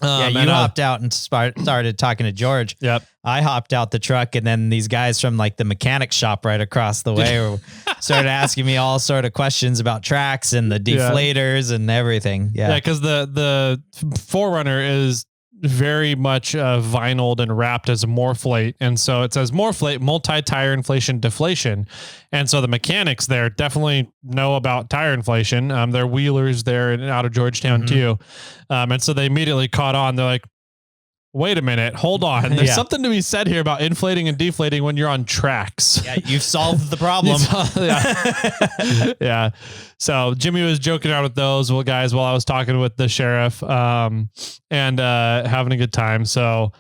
Yeah, you hopped out and started talking to George. Yep. I hopped out the truck, and then these guys from like the mechanic shop right across the way started asking me all sort of questions about tracks and the deflators and everything. Yeah, because the Forerunner is very much vinyled and wrapped as a Morphlate, and so it says Morphlate, multi-tire inflation deflation, and so the mechanics there definitely know about tire inflation. They're wheelers there and out of Georgetown too, and so they immediately caught on. They're like, wait a minute, hold on. There's something to be said here about inflating and deflating when you're on tracks. Yeah, you've solved the problem. Yeah. So Jimmy was joking around with those guys while I was talking with the sheriff and having a good time. So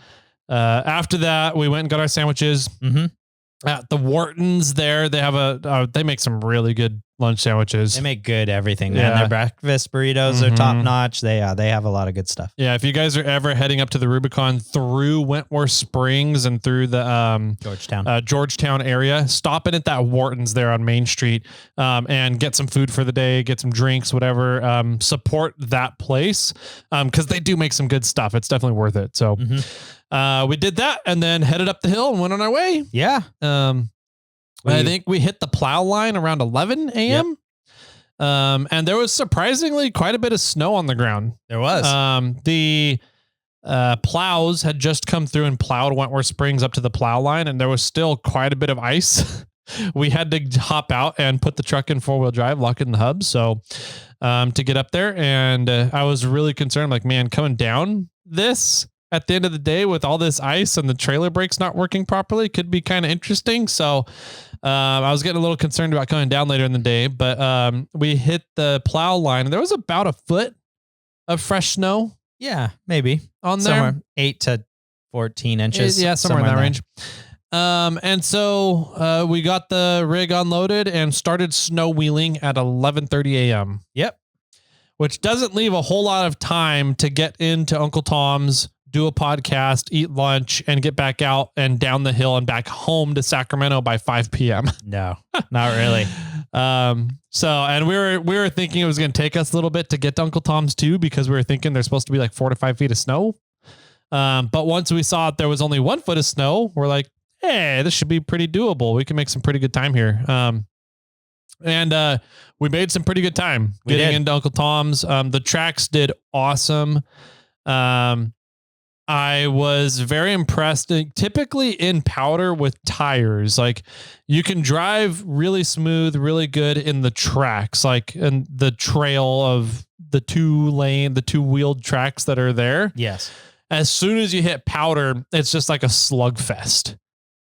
after that, we went and got our sandwiches at the Wharton's there. They have they make some really good lunch sandwiches. They make good everything, man. Their breakfast burritos are top notch. They have a lot of good stuff. Yeah, if you guys are ever heading up to the Rubicon through Wentworth Springs and through the Georgetown area, stop in at that Wharton's there on Main Street and get some food for the day, get some drinks, whatever. Support that place because they do make some good stuff. It's definitely worth it. So we did that and then headed up the hill and went on our way. Yeah. I think we hit the plow line around 11 a.m. And there was surprisingly quite a bit of snow on the ground. There was. The plows had just come through and plowed Wentworth Springs up to the plow line, and there was still quite a bit of ice. We had to hop out and put the truck in 4-wheel drive, lock it in the hub. So to get up there, and I was really concerned, like, man, coming down this at the end of the day with all this ice and the trailer brakes not working properly could be kind of interesting. So I was getting a little concerned about coming down later in the day, but we hit the plow line and there was about a foot of fresh snow. Yeah, maybe on there. Somewhere 8 to 14 inches. Yeah, somewhere in that range. And so we got the rig unloaded and started snow wheeling at 11:30 a.m. Yep. Which doesn't leave a whole lot of time to get into Uncle Tom's, do a podcast, eat lunch, and get back out and down the hill and back home to Sacramento by 5 p.m. No, not really. And we were thinking it was going to take us a little bit to get to Uncle Tom's too, because we were thinking there's supposed to be like 4 to 5 feet of snow. But once we saw that there was only 1 foot of snow, we're like, hey, this should be pretty doable. We can make some pretty good time here. And we made some pretty good time getting into Uncle Tom's. The tracks did awesome. I was very impressed. Typically in powder with tires, like you can drive really smooth, really good in the tracks, like in the trail of the two-wheeled tracks that are there. Yes. As soon as you hit powder, it's just like a slugfest.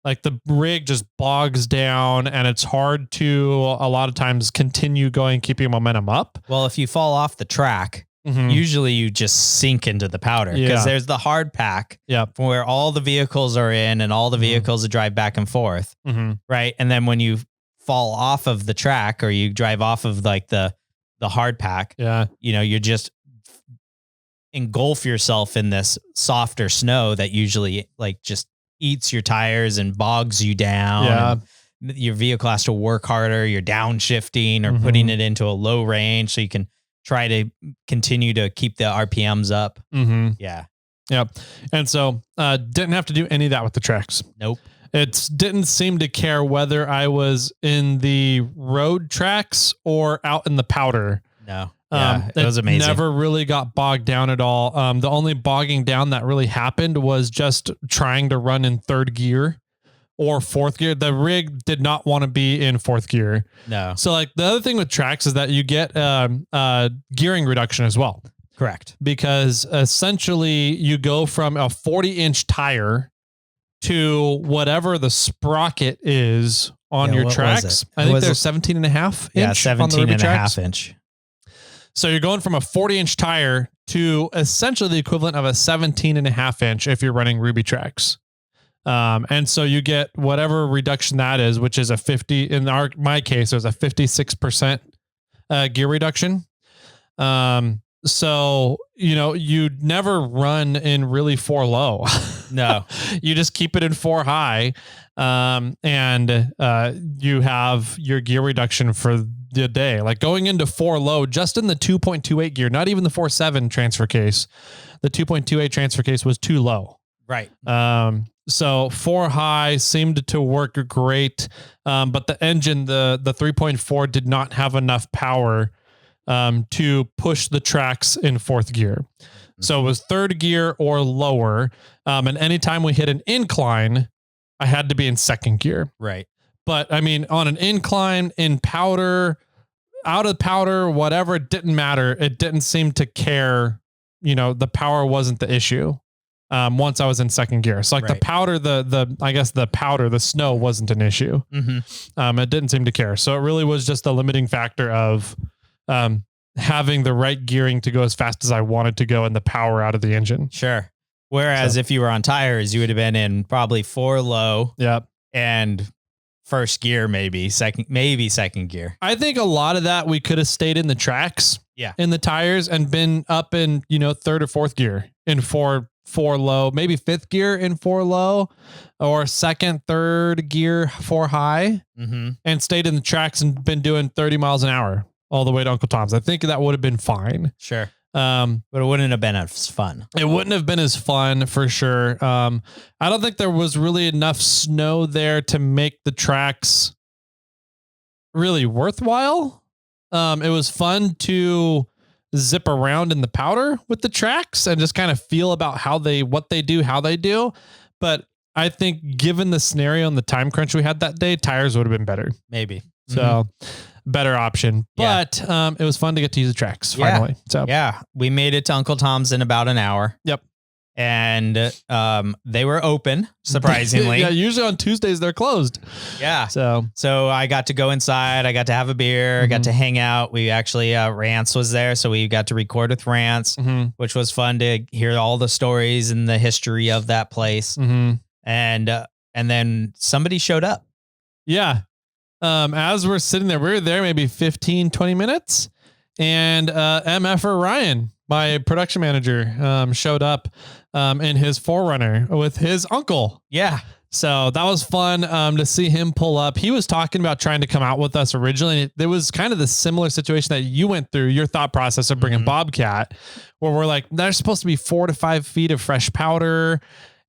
Like the rig just bogs down and it's hard to a lot of times continue going, keeping momentum up. Well, if you fall off the track, usually you just sink into the powder because there's the hard pack where all the vehicles are in and all the vehicles that drive back and forth. Right. And then when you fall off of the track or you drive off of like the hard pack, you know, you just engulf yourself in this softer snow that usually like just eats your tires and bogs you down. And your vehicle has to work harder. You're downshifting or putting it into a low range so you can try to continue to keep the RPMs up. Yeah. Yep. And so didn't have to do any of that with the tracks. Nope. It didn't seem to care whether I was in the road tracks or out in the powder. No. Yeah, it was amazing. Never really got bogged down at all. The only bogging down that really happened was just trying to run in third gear or fourth gear. The rig did not want to be in fourth gear. No. So like the other thing with tracks is that you get gearing reduction as well. Correct. Because essentially you go from a 40-inch tire to whatever the sprocket is on your tracks. I think they're 17 and a half inch. Yeah, 17 and a half inch. So you're going from a 40-inch tire to essentially the equivalent of a 17 and a half inch if you're running Ruby tracks. And so you get whatever reduction that is, which is a 50, in my case, there's a 56% gear reduction. So, you know, you'd never run in really 4 low. No, you just keep it in 4 high. And you have your gear reduction for the day, like going into 4 low, just in the 2.28 gear, not even the 4.7 transfer case. The 2.28 transfer case was too low. Right. So 4 high seemed to work great. But the engine, the 3.4 did not have enough power to push the tracks in 4th gear. So it was 3rd gear or lower. And anytime we hit an incline, I had to be in 2nd gear. Right. But I mean, on an incline, in powder, out of powder, whatever, it didn't matter. It didn't seem to care. The power wasn't the issue. Once I was in 2nd gear. So like the powder, the snow wasn't an issue. It didn't seem to care. So it really was just the limiting factor of, having the right gearing to go as fast as I wanted to go and the power out of the engine. Sure. Whereas if you were on tires, you would have been in probably 4 low. Yep. And 1st gear, maybe 2nd gear. I think a lot of that we could have stayed in the tracks. Yeah. In the tires and been up in, 3rd or 4th gear in 4 low, maybe 5th gear in 4 low, or 2nd, 3rd gear 4 high, and stayed in the tracks and been doing 30 miles an hour all the way to Uncle Tom's. I think that would have been fine. Sure. But it wouldn't have been as fun. It wouldn't have been as fun for sure. I don't think there was really enough snow there to make the tracks really worthwhile. It was fun to zip around in the powder with the tracks and just kind of feel about what they do. But I think given the scenario and the time crunch we had that day, tires would have been better. Maybe. So better option, but it was fun to get to use the tracks finally. So we made it to Uncle Tom's in about an hour. Yep. And they were open, surprisingly. Yeah, usually on Tuesdays they're closed. Yeah. So I got to go inside. I got to have a beer. I got to hang out. We actually, Rance was there, so we got to record with Rance, which was fun to hear all the stories and the history of that place. And then somebody showed up. Yeah. As we're sitting there, we were there maybe 15, 20 minutes, and MFer Ryan, my production manager, showed up in his 4Runner with his uncle. Yeah. So that was fun to see him pull up. He was talking about trying to come out with us originally. There was kind of the similar situation that you went through, your thought process of bringing Bobcat, where we're like, there's supposed to be 4 to 5 feet of fresh powder.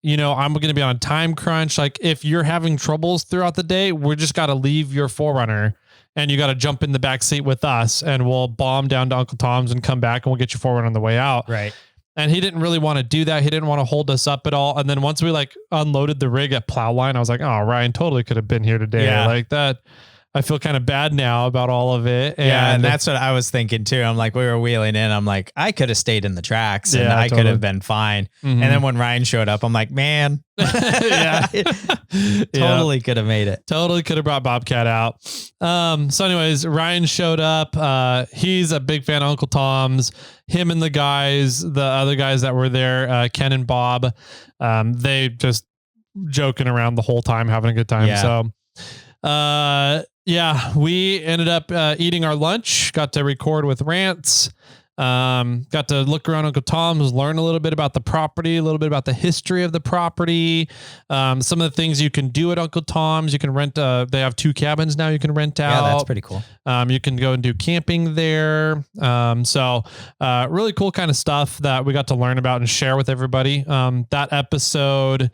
I'm going to be on a time crunch. Like if you're having troubles throughout the day, we just got to leave your 4Runner and you got to jump in the back seat with us and we'll bomb down to Uncle Tom's and come back and we'll get your 4Runner on the way out. Right. And he didn't really want to do that. He didn't want to hold us up at all. And then once we unloaded the rig at Plowline, I was like, oh, Ryan totally could have been here today. Yeah. Like that. I feel kind of bad now about all of it. And that's what I was thinking too. I'm like, we were wheeling in. I'm like, I could have stayed in the tracks and I could have been fine. And then when Ryan showed up, I'm like, man, totally could have made it. Totally could have brought Bobcat out. So anyways, Ryan showed up. He's a big fan of Uncle Tom's. Him and the other guys that were there, Ken and Bob, they just joking around the whole time, having a good time. Yeah. So, we ended up eating our lunch, got to record with Rance, got to look around Uncle Tom's, learn a little bit about the property, a little bit about the history of the property, some of the things you can do at Uncle Tom's. You can rent, they have 2 cabins now you can rent out. Yeah, that's pretty cool. You can go and do camping there. Really cool kind of stuff that we got to learn about and share with everybody. That episode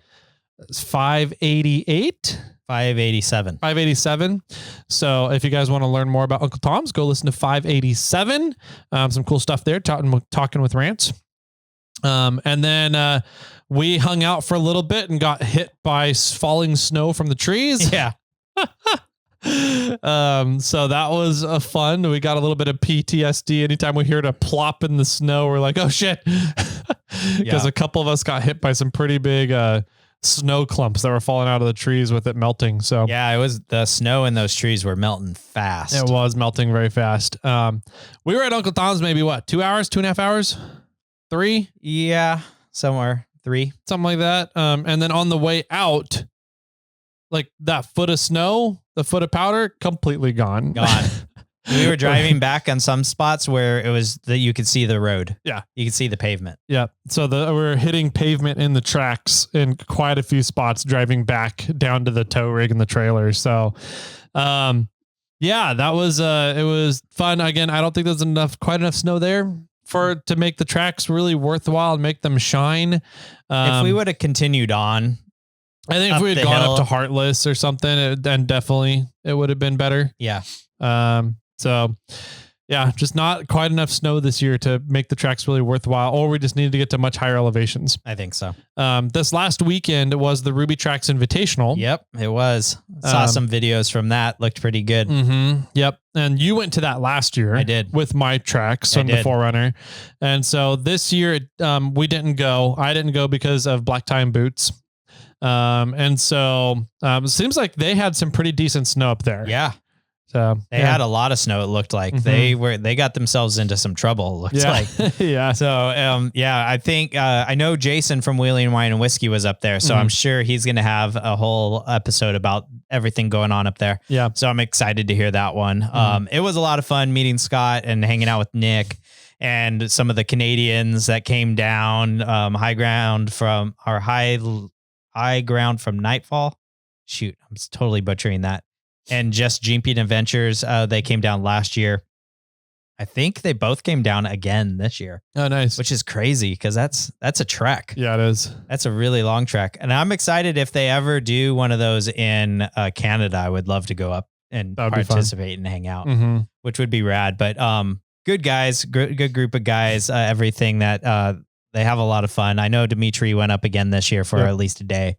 is 588. 587. So if you guys want to learn more about Uncle Tom's, go listen to 587. Some cool stuff there, talking with Rance. And then we hung out for a little bit and got hit by falling snow from the trees. Yeah. So that was fun. We got a little bit of PTSD. Anytime we hear it a plop in the snow, we're like, oh shit. Because a couple of us got hit by some pretty big snow clumps that were falling out of the trees with it melting. So yeah, it was the snow in those trees were melting fast. It was melting very fast. We were at Uncle Tom's maybe 2 hours, 2.5 hours, 3? Yeah, somewhere 3, something like that. And then on the way out, like that foot of snow, the foot of powder, completely gone. We were driving back on some spots where it was that you could see the road. Yeah. You could see the pavement. Yeah. So we're hitting pavement in the tracks in quite a few spots driving back down to the tow rig and the trailer. So, Yeah, that was it was fun. Again, I don't think there's quite enough snow there to make the tracks really worthwhile and make them shine. If we would have continued on, I think if we had gone up to Heartless or something, then definitely it would have been better. Yeah. So yeah, just not quite enough snow this year to make the tracks really worthwhile, or we just needed to get to much higher elevations. I think so. This last weekend was the Ruby Tracks Invitational. Yep, it was. Saw some videos from that. Looked pretty good. Mm-hmm, yep. And you went to that last year. I did. With my tracks on the Forerunner. And so this year, we didn't go. I didn't go because of black tie and boots. And so it seems like they had some pretty decent snow up there. Yeah. So they had a lot of snow. It looked like they got themselves into some trouble. It looks like. Yeah. So, I think, I know Jason from Wheeling Wine and Whiskey was up there, so I'm sure he's going to have a whole episode about everything going on up there. Yeah. So I'm excited to hear that one. It was a lot of fun meeting Scott and hanging out with Nick and some of the Canadians that came down, high ground from Nightfall. Shoot, I'm totally butchering that. And just GP Adventures, they came down last year. I think they both came down again this year. Oh, nice. Which is crazy because that's a trek. Yeah, it is. That's a really long trek. And I'm excited if they ever do one of those in Canada. I would love to go up and participate and hang out, which would be rad. But good guys, good group of guys, everything that they have a lot of fun. I know Dimitri went up again this year for at least a day.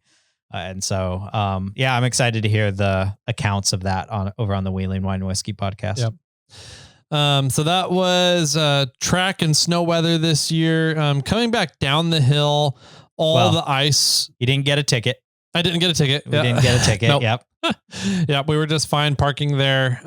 And so, I'm excited to hear the accounts of that over on the Wheeling Wine and Whiskey podcast. Yep. So that was track and snow weather this year. Coming back down the hill, the ice. You didn't get a ticket. I didn't get a ticket. We didn't get a ticket. Nope. Yep. Yeah, we were just fine parking there.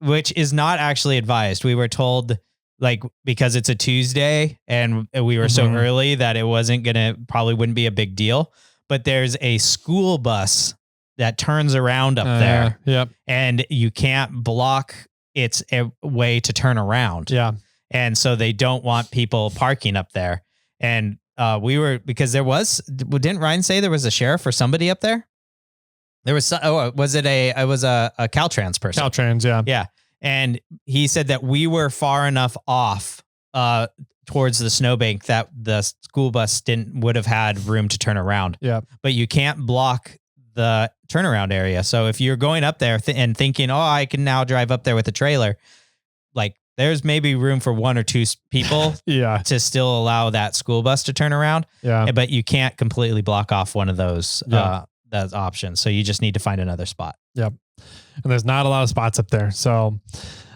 Which is not actually advised. We were told, because it's a Tuesday and we were so early that it probably wouldn't be a big deal. But there's a school bus that turns around up there. Yep. And you can't block its way to turn around. Yeah. And so they don't want people parking up there. And because didn't Ryan say there was a sheriff or somebody up there? There was, was it a Caltrans person? Caltrans, yeah. Yeah. And he said that we were far enough off towards the snowbank that the school bus would have had room to turn around. Yeah. But you can't block the turnaround area. So if you're going up there and thinking, I can now drive up there with a trailer, there's maybe room for one or two people to still allow that school bus to turn around. Yeah. But you can't completely block off one of those options. So you just need to find another spot. Yep. And there's not a lot of spots up there. So,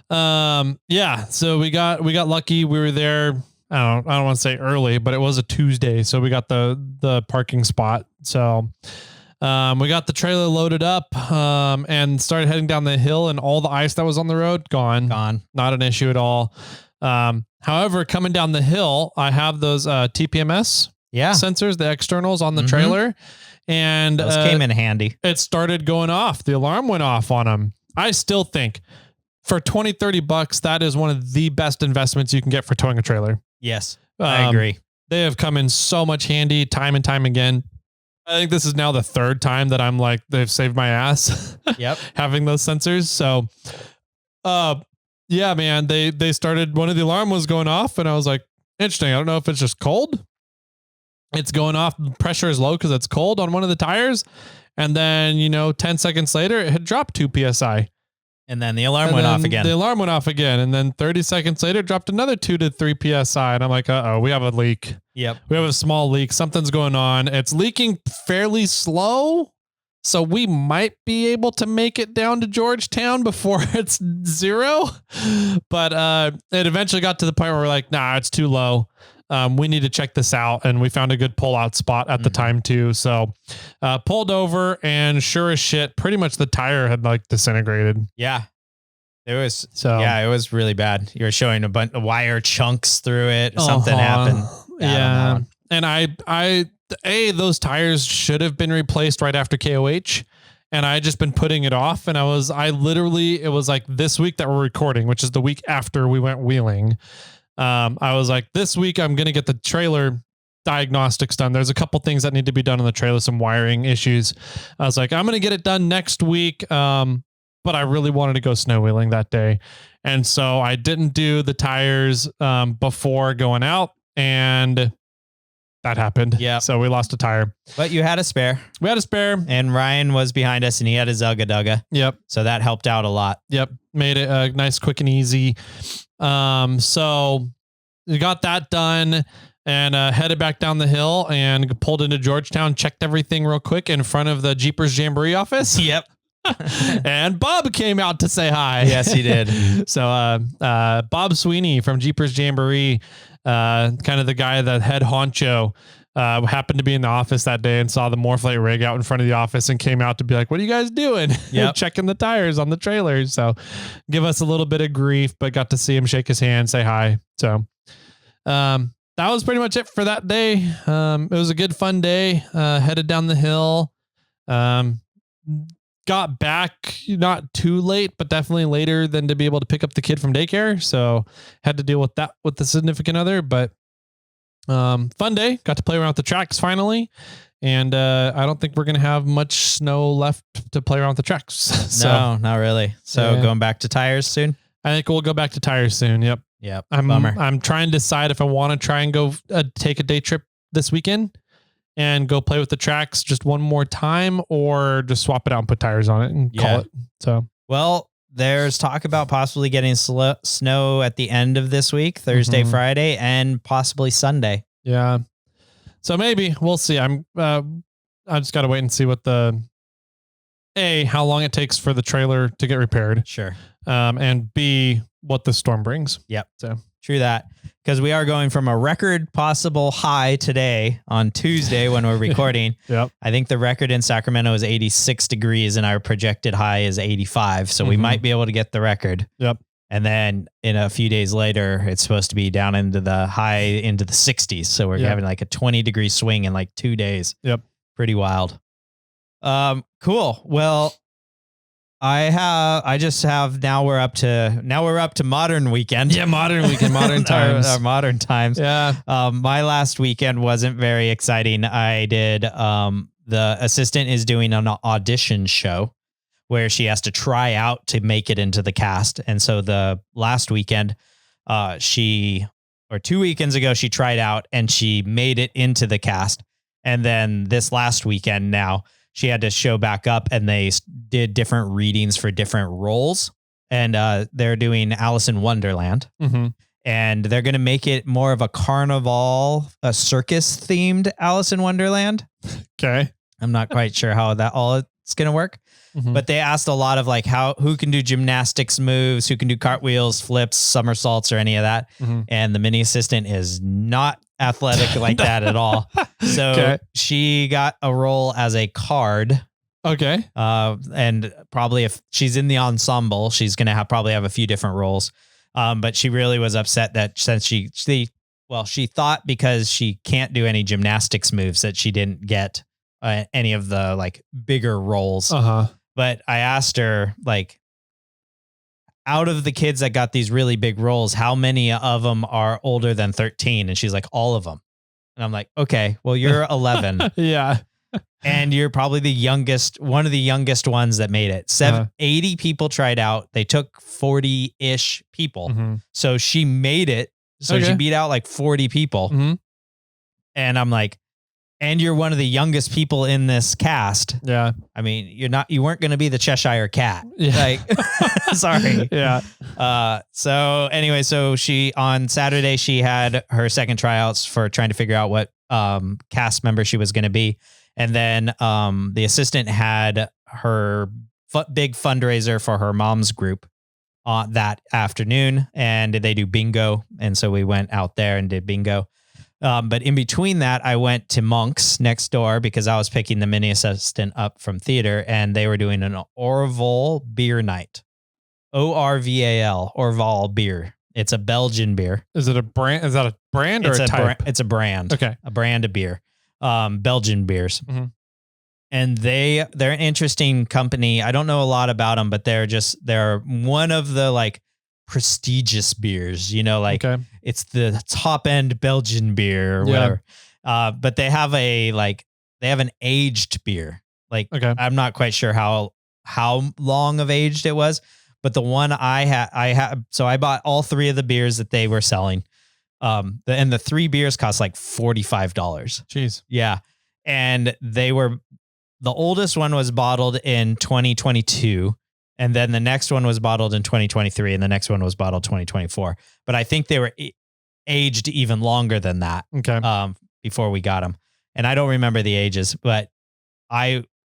so we got lucky. We were there. I don't want to say early, but it was a Tuesday. So we got the parking spot. So, we got the trailer loaded up, and started heading down the hill, and all the ice that was on the road, gone, not an issue at all. However, coming down the hill, I have those, TPMS sensors, the externals on the trailer, and those came in handy. It started going off. The alarm went off on them. I still think for $20-$30, that is one of the best investments you can get for towing a trailer. Yes, I agree. They have come in so much handy time and time again. I think this is now the third time that I'm like, they've saved my ass. Yep. Having those sensors. So, man, they started, one of the alarm was going off and I was like, interesting. I don't know if it's just cold. It's going off. Pressure is low because it's cold on one of the tires. And then, 10 seconds later, it had dropped 2 PSI. And then the alarm went off again. The alarm went off again. And then 30 seconds later, dropped another 2 to 3 PSI. And I'm like, we have a leak. Yep. We have a small leak. Something's going on. It's leaking fairly slow. So we might be able to make it down to Georgetown before it's 0. But it eventually got to the point where we're like, nah, it's too low. We need to check this out. And we found a good pull out spot at the time too. So, pulled over, and sure as shit, pretty much the tire had disintegrated. Yeah. It was really bad. You were showing a bunch of wire chunks through it. Something happened. Yeah. And those tires should have been replaced right after KOH. And I just been putting it off. And it was like this week that we're recording, which is the week after we went wheeling. I was like, this week I'm going to get the trailer diagnostics done. There's a couple things that need to be done on the trailer, some wiring issues. I was like, I'm going to get it done next week. but I really wanted to go snow wheeling that day. And so I didn't do the tires before going out, and that happened. Yeah. So we lost a tire. But you had a spare. We had a spare. And Ryan was behind us, and he had a Zugga Dugga. Yep. So that helped out a lot. Yep. Made it nice, quick, and easy. So we got that done and headed back down the hill and pulled into Georgetown, checked everything real quick in front of the Jeepers Jamboree office. Yep. And Bob came out to say hi. Yes, he did. So Bob Sweeney from Jeepers Jamboree, kind of the guy, the head honcho, happened to be in the office that day and saw the Morphlate rig out in front of the office and came out to be like, what are you guys doing? Yep. Checking the tires on the trailers. So give us a little bit of grief, but got to see him, shake his hand, say hi. So that was pretty much it for that day. It was a good, fun day. Headed down the hill. Got back not too late, but definitely later than to be able to pick up the kid from daycare. So had to deal with that with the significant other, but fun day. Got to play around with the tracks finally. And I don't think we're going to have much snow left to play around with the tracks. So, no, not really. So going back to tires soon? I think we'll go back to tires soon. Yep. Yep. Bummer. I'm trying to decide if I want to try and go take a day trip this weekend and go play with the tracks just one more time, or just swap it out and put tires on it and call it. So, well, there's talk about possibly getting snow at the end of this week, Thursday, Friday, and possibly Sunday. Yeah. So maybe we'll see. I just got to wait and see what how long it takes for the trailer to get repaired. Sure. And B, what the storm brings. Yep. So true that. Because we are going from a record possible high today on Tuesday when we're recording. Yep. I think the record in Sacramento is 86 degrees and our projected high is 85. So we might be able to get the record. Yep. And then in a few days later, it's supposed to be down into the 60s. So we're having like a 20-degree swing in like 2 days. Yep. Pretty wild. Cool. Well, now we're up to modern weekend. Yeah, modern weekend, modern times. Our modern times. Yeah. My last weekend wasn't very exciting. I did, the assistant is doing an audition show where she has to try out to make it into the cast. And so the last weekend, 2 weekends ago, she tried out and she made it into the cast. And then this last weekend now, she had to show back up and they did different readings for different roles. And they're doing Alice in Wonderland. Mm-hmm. And they're going to make it more of a carnival, a circus themed Alice in Wonderland. Okay. I'm not quite sure how that all it's going to work. Mm-hmm. But they asked a lot of like who can do gymnastics moves, who can do cartwheels, flips, somersaults, or any of that. Mm-hmm. And the mini assistant is not athletic like that at all. So she got a role as a card. Okay. And probably if she's in the ensemble, she's going to probably have a few different roles. But she really was upset that since she thought because she can't do any gymnastics moves that she didn't get any of the like bigger roles. Uh-huh. But I asked her, like, out of the kids that got these really big roles, how many of them are older than 13? And she's like, all of them. And I'm like, okay, well, you're 11. Yeah. And you're probably one of the youngest ones that made it. 80 people tried out. They took 40-ish people. Mm-hmm. So she made it. So she beat out like 40 people. Mm-hmm. And I'm like, and you're one of the youngest people in this cast. Yeah. I mean, you weren't going to be the Cheshire Cat. Yeah. Like, sorry. Yeah. So anyway, on Saturday, she had her second tryouts for trying to figure out what cast member she was going to be. And then the assistant had her big fundraiser for her mom's group on that afternoon, and they do bingo. And so we went out there and did bingo. But in between that, I went to Monk's next door because I was picking the mini assistant up from theater, and they were doing an Orval beer night. ORVAL, Orval beer. It's a Belgian beer. Is it a brand? Is that a brand or a type? It's a brand. Okay. A brand of beer. Belgian beers. Mm-hmm. And they're an interesting company. I don't know a lot about them, but they're one of the like prestigious beers, it's the top end Belgian beer or whatever. But they have an aged beer. I'm not quite sure how how long of aged it was, but the one I had, so I bought all 3 of the beers that they were selling. And the 3 beers cost like $45. Jeez. Yeah. And the oldest one was bottled in 2022. And then the next one was bottled in 2023. And the next one was bottled 2024. But I think they were aged even longer than that. Okay. Before we got them. And I don't remember the ages, but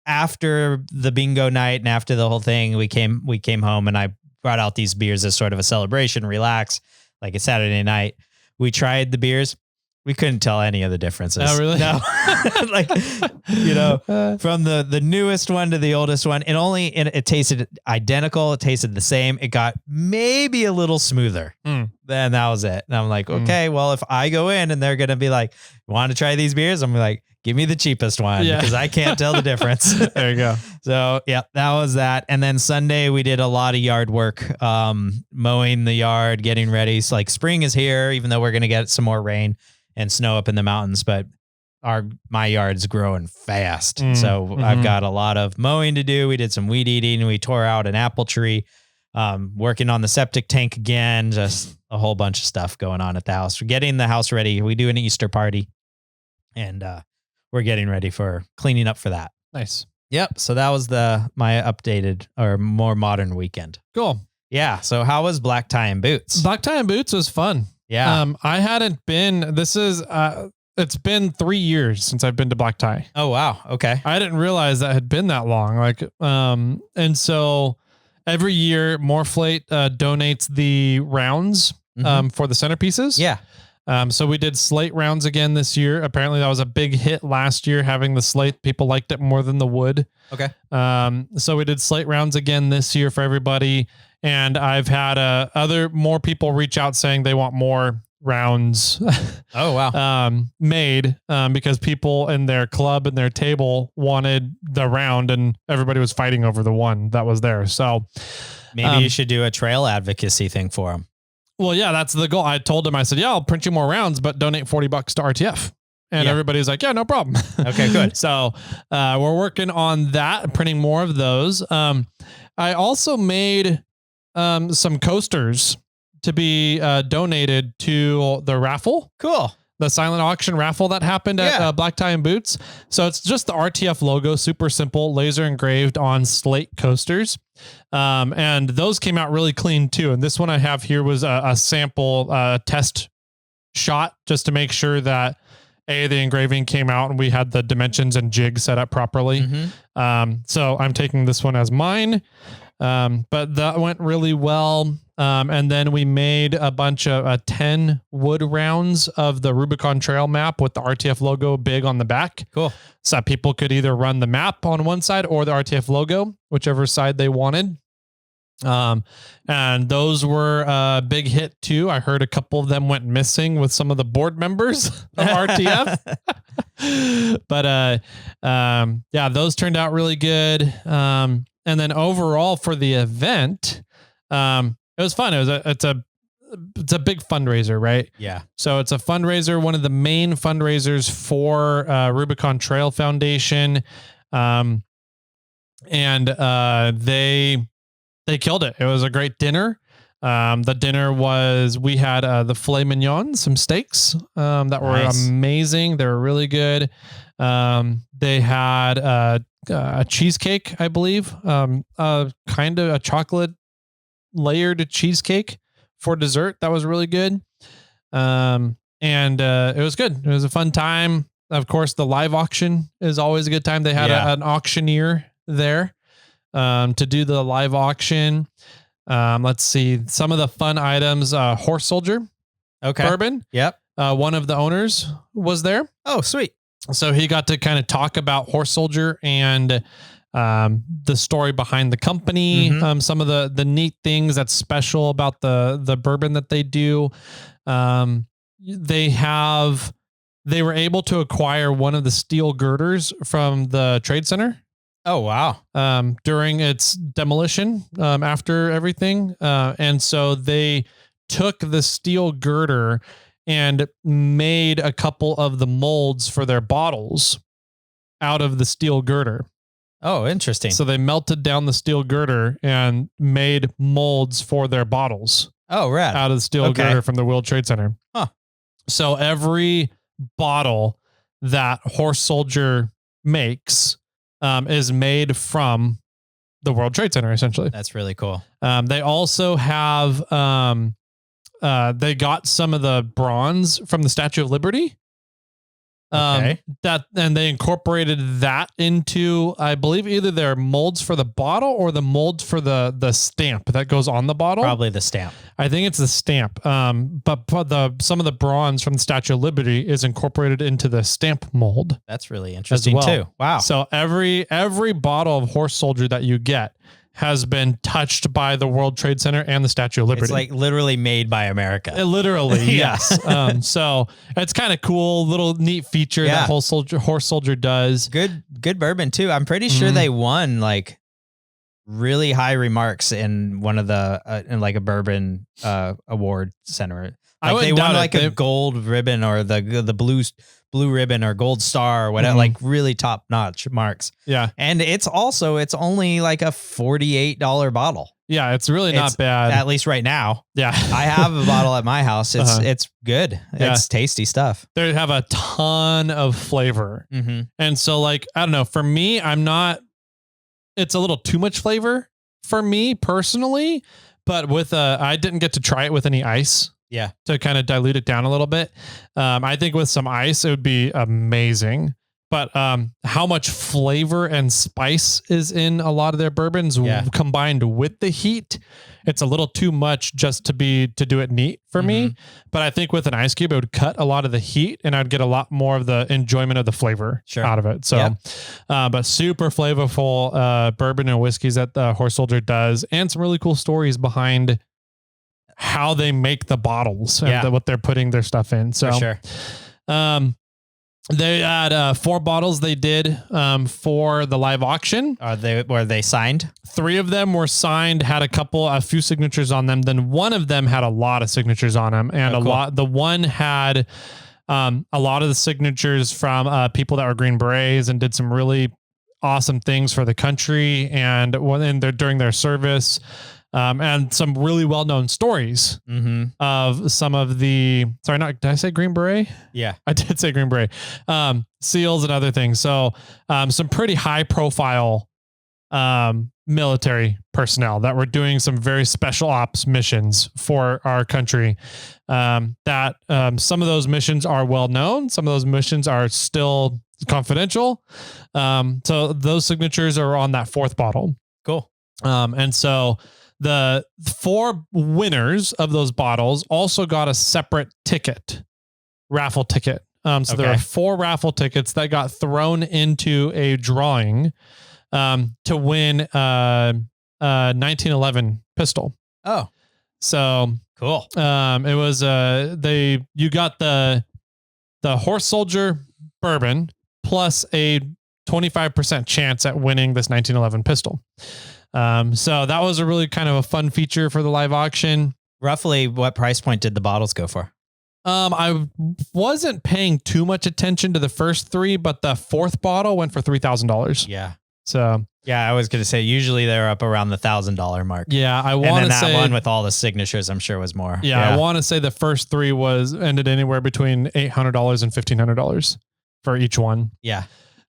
after the bingo night and after the whole thing, we came home and I brought out these beers as sort of a celebration, relax, like a Saturday night. We tried the beers. We couldn't tell any of the differences. Oh, really? No. Like, from the newest one to the oldest one, it tasted identical. It tasted the same. It got maybe a little smoother. Then that was it. And I'm like, okay, well, if I go in and they're going to be like, want to try these beers? I'm like, give me the cheapest one because I can't tell the difference. There you go. So yeah, that was that. And then Sunday we did a lot of yard work, mowing the yard, getting ready. So like spring is here, even though we're going to get some more rain and snow up in the mountains, but my yard's growing fast. So I've got a lot of mowing to do. We did some weed eating. We tore out an apple tree, working on the septic tank again, just a whole bunch of stuff going on at the house. We're getting the house ready. We do an Easter party and, we're getting ready for cleaning up for that. Nice. Yep. So that was my updated or more modern weekend. Cool. Yeah. So how was Black Tie and Boots? Black Tie and Boots was fun. Yeah. I hadn't been, it's been 3 years since I've been to Black Tie. Oh, wow. Okay. I didn't realize that had been that long. And so every year Moreflate donates the rounds for the centerpieces. Yeah. So we did slate rounds again this year. Apparently that was a big hit last year, having the slate. People liked it more than the wood. Okay. So we did slate rounds again this year for everybody. And I've had more people reach out saying they want more rounds. Oh, wow. Made because people in their club and their table wanted the round and everybody was fighting over the one that was there. So maybe you should do a trail advocacy thing for them. Well, yeah, that's the goal. I told him, I said, yeah, I'll print you more rounds, but donate $40 to RTF. And everybody's like, yeah, no problem. Okay, good. So we're working on that, printing more of those. I also made some coasters to be donated to the raffle. Cool. The silent auction raffle that happened at Black Tie and Boots. So it's just the RTF logo, super simple, laser engraved on slate coasters. And those came out really clean too. And this one I have here was a sample test shot just to make sure that the engraving came out and we had the dimensions and jig set up properly. So I'm taking this one as mine. But that went really well. And then we made a bunch of 10 wood rounds of the Rubicon Trail map with the RTF logo big on the back. Cool. So people could either run the map on one side or the RTF logo, whichever side they wanted. And those were a big hit too. I heard a couple of them went missing with some of the board members of RTF. But yeah, those turned out really good. And then overall for the event, it was fun. It's a big fundraiser, right? Yeah. So it's a fundraiser, one of the main fundraisers for Rubicon Trail Foundation. And they killed it. It was a great dinner. The dinner was, we had the filet mignon, some steaks that were amazing. They were really good. They had a cheesecake, I believe, kind of a chocolate layered cheesecake for dessert. That was really good. And it was good. It was a fun time. Of course, the live auction is always a good time. They had an auctioneer there to do the live auction. Let's see some of the fun items. Horse Soldier bourbon. Yep. One of the owners was there. Oh, sweet. So he got to kind of talk about Horse Soldier and the story behind the company, some of the neat things that's special about the bourbon that they do. They were able to acquire one of the steel girders from the Trade Center. Oh, wow. During its demolition, after everything. And so they took the steel girder and made a couple of the molds for their bottles out of the steel girder. Oh, interesting. So they melted down the steel girder and made molds for their bottles. Oh, rad. Out of the steel girder from the World Trade Center. Huh. So every bottle that Horse Soldier makes is made from the World Trade Center, essentially. That's really cool. They also have, they got some of the bronze from the Statue of Liberty. And they incorporated that into, I believe, either their molds for the bottle or the molds for the stamp that goes on the bottle. Probably the stamp. I think it's the stamp. But some of the bronze from the Statue of Liberty is incorporated into the stamp mold. That's really interesting too. Wow. So every bottle of Horse Soldier that you get has been touched by the World Trade Center and the Statue of Liberty. It's like literally made by America. Literally, yes. So it's kind of cool, little neat feature that Horse Soldier does. Good bourbon too. I'm pretty sure they won like really high remarks in one of the in like a bourbon award center. Like they won like a gold ribbon or the blue ribbon or gold star or whatever, like really top notch marks. Yeah. And it's only like a $48 bottle. Yeah. It's really not bad. At least right now. Yeah. I have a bottle at my house. It's good. Yeah. It's tasty stuff. They have a ton of flavor. And so like, I don't know, for me, it's a little too much flavor for me personally, but I didn't get to try it with any ice. Yeah. To kind of dilute it down a little bit. I think with some ice, it would be amazing. But how much flavor and spice is in a lot of their bourbons combined with the heat, it's a little too much just to do it neat for me. But I think with an ice cube, it would cut a lot of the heat and I'd get a lot more of the enjoyment of the flavor out of it. So, but super flavorful bourbon and whiskeys that the Horse Soldier does, and some really cool stories behind how they make the bottles and what they're putting their stuff in. So, for sure. They had 4 bottles they did for the live auction. Were they signed? 3 of them were signed, had a few signatures on them. Then one of them had a lot of signatures on them, and the one had a lot of the signatures from people that were Green Berets and did some really awesome things for the country and during their service. And some really well-known stories of some of the, did I say Green Beret? Yeah, I did say Green Beret, SEALs and other things. So, some pretty high profile, military personnel that were doing some very special ops missions for our country. Some of those missions are well known. Some of those missions are still confidential. So those signatures are on that 4th bottle. Cool. And so the 4 winners of those bottles also got a separate raffle ticket. So there are 4 raffle tickets that got thrown into a drawing to win a 1911 pistol. Oh, so cool. It was you got the Horse Soldier bourbon plus a 25% chance at winning this 1911 pistol. So that was a really kind of a fun feature for the live auction. Roughly what price point did the bottles go for? I wasn't paying too much attention to the first 3, but the 4th bottle went for $3,000. Yeah. So yeah, I was going to say, usually they're up around the $1,000 mark. Yeah. I want to say that one with all the signatures, I'm sure was more. Yeah. I want to say the first 3 ended anywhere between $800 and $1,500 for each one. Yeah.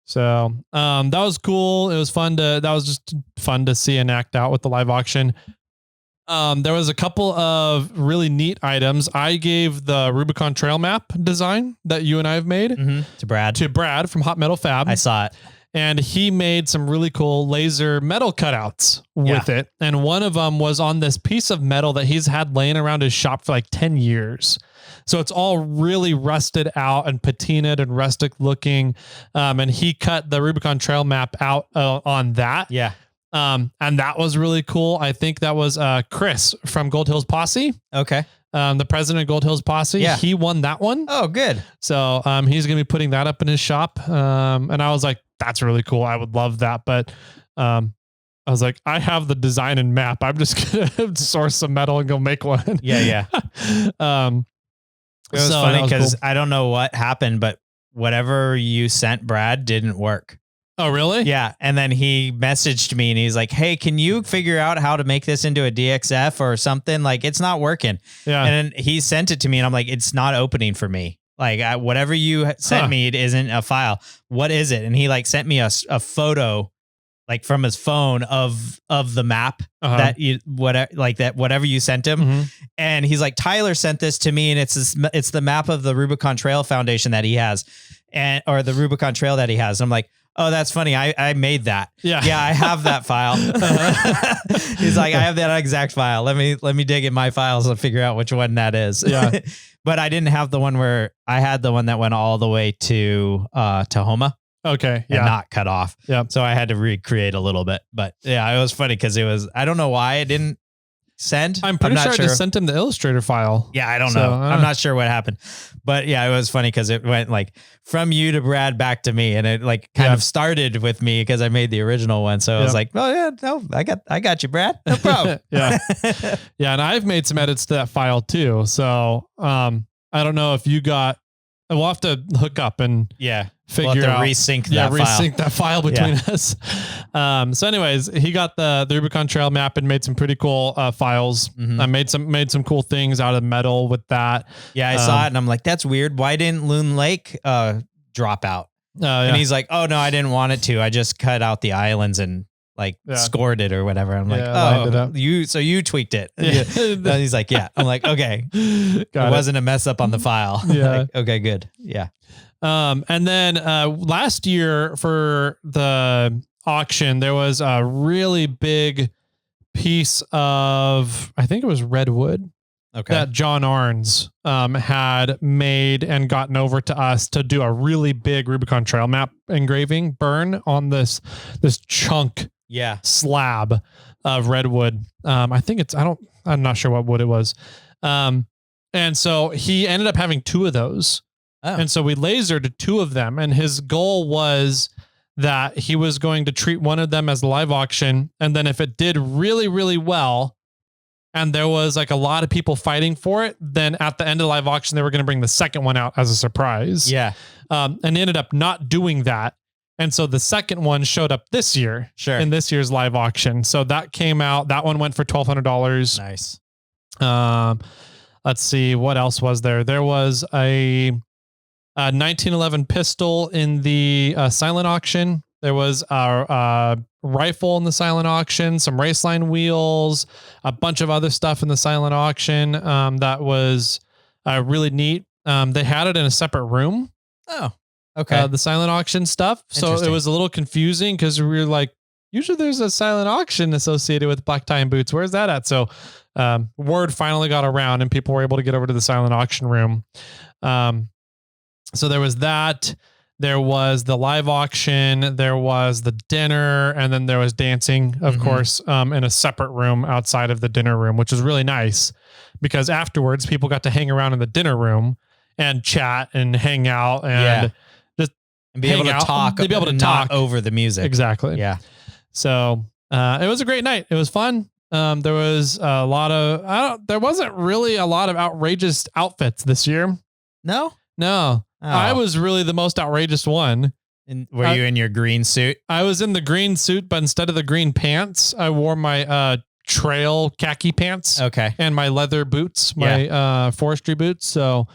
So, that was cool. It was that was just fun to see and act out with the live auction. There was a couple of really neat items. I gave the Rubicon trail map design that you and I have made to Brad from Hot Metal Fab. I saw it. And he made some really cool laser metal cutouts with it. And one of them was on this piece of metal that he's had laying around his shop for like 10 years. So it's all really rusted out and patinaed and rustic looking. And he cut the Rubicon trail map out on that. Yeah. And that was really cool. I think that was Chris from Gold Hills Posse. Okay. The president of Gold Hills Posse. Yeah. He won that one. Oh, good. So he's going to be putting that up in his shop. And I was like, that's really cool. I would love that. But I was like, I have the design and map. I'm just going to source some metal and go make one. Yeah. It was funny because I don't know what happened, but whatever you sent Brad didn't work. Oh, really? Yeah. And then he messaged me and he's like, hey, can you figure out how to make this into a DXF or something? Like, it's not working. Yeah. And then he sent it to me and I'm like, it's not opening for me. Like, whatever you sent me, it isn't a file. What is it? And he like sent me a photo like from his phone of the map that you, whatever you sent him. And he's like, Tyler sent this to me and it's the map of the Rubicon Trail Foundation that he has or the Rubicon Trail that he has. And I'm like, oh, that's funny. I made that. Yeah, I have that file. He's like, I have that exact file. Let me dig in my files and figure out which one that is. Yeah. But I didn't have the one where I had the one that went all the way to Homa. Okay. And not cut off. Yeah. So I had to recreate a little bit. But yeah, it was funny because I don't know why it didn't send. I'm pretty sure I just sent him the Illustrator file. Yeah, I don't know. I'm not sure what happened. But yeah, it was funny because it went like from you to Brad back to me. And it like kind of started with me because I made the original one. So I was like, oh yeah, no, I got you, Brad. No problem. Yeah. Yeah. And I've made some edits to that file too. So I don't know if you got, we'll have to hook up and figure out resync that file between us. So anyways, he got the Rubicon Trail map and made some pretty cool files. I made some cool things out of metal with that. Yeah, I saw it and I'm like, that's weird. Why didn't Loon Lake drop out? And he's like, oh no, I didn't want it to. I just cut out the islands and like scored it or whatever. I'm like, oh, you tweaked it. And he's like, yeah. I'm like, okay. It wasn't a mess up on the file. Yeah. Like, okay, good. Yeah. And then last year for the auction, there was a really big piece of, I think it was redwood, that John Arns had made and gotten over to us to do a really big Rubicon Trail map engraving burn on this chunk slab of redwood. I think I'm not sure what wood it was. And so he ended up having 2 of those. Oh. And so we lasered 2 of them, and his goal was that he was going to treat one of them as a live auction. And then if it did really, really well, and there was like a lot of people fighting for it, then at the end of the live auction, they were going to bring the second one out as a surprise. Yeah. And they ended up not doing that. And so the second one showed up this year in this year's live auction. So that came out, that one went for $1,200. Nice. Let's see, what else was there? There was a 1911 pistol in the silent auction. There was a rifle in the silent auction, some raceline wheels, a bunch of other stuff in the silent auction that was really neat. They had it in a separate room. Oh, okay. The silent auction stuff. So it was a little confusing because we were like, usually there's a silent auction associated with black tie and boots. Where's that at? So word finally got around and people were able to get over to the silent auction room. So there was that, there was the live auction, there was the dinner, and then there was dancing, of course, in a separate room outside of the dinner room, which was really nice because afterwards people got to hang around in the dinner room and chat and hang out and just be able to talk. Be able to talk over the music. Exactly. Yeah. So it was a great night. It was fun. There was a lot of, there wasn't really a lot of outrageous outfits this year. No. Oh. I was really the most outrageous one. Were you in your green suit? I was in the green suit, but instead of the green pants, I wore my trail khaki pants. Okay. And my leather boots, my forestry boots. So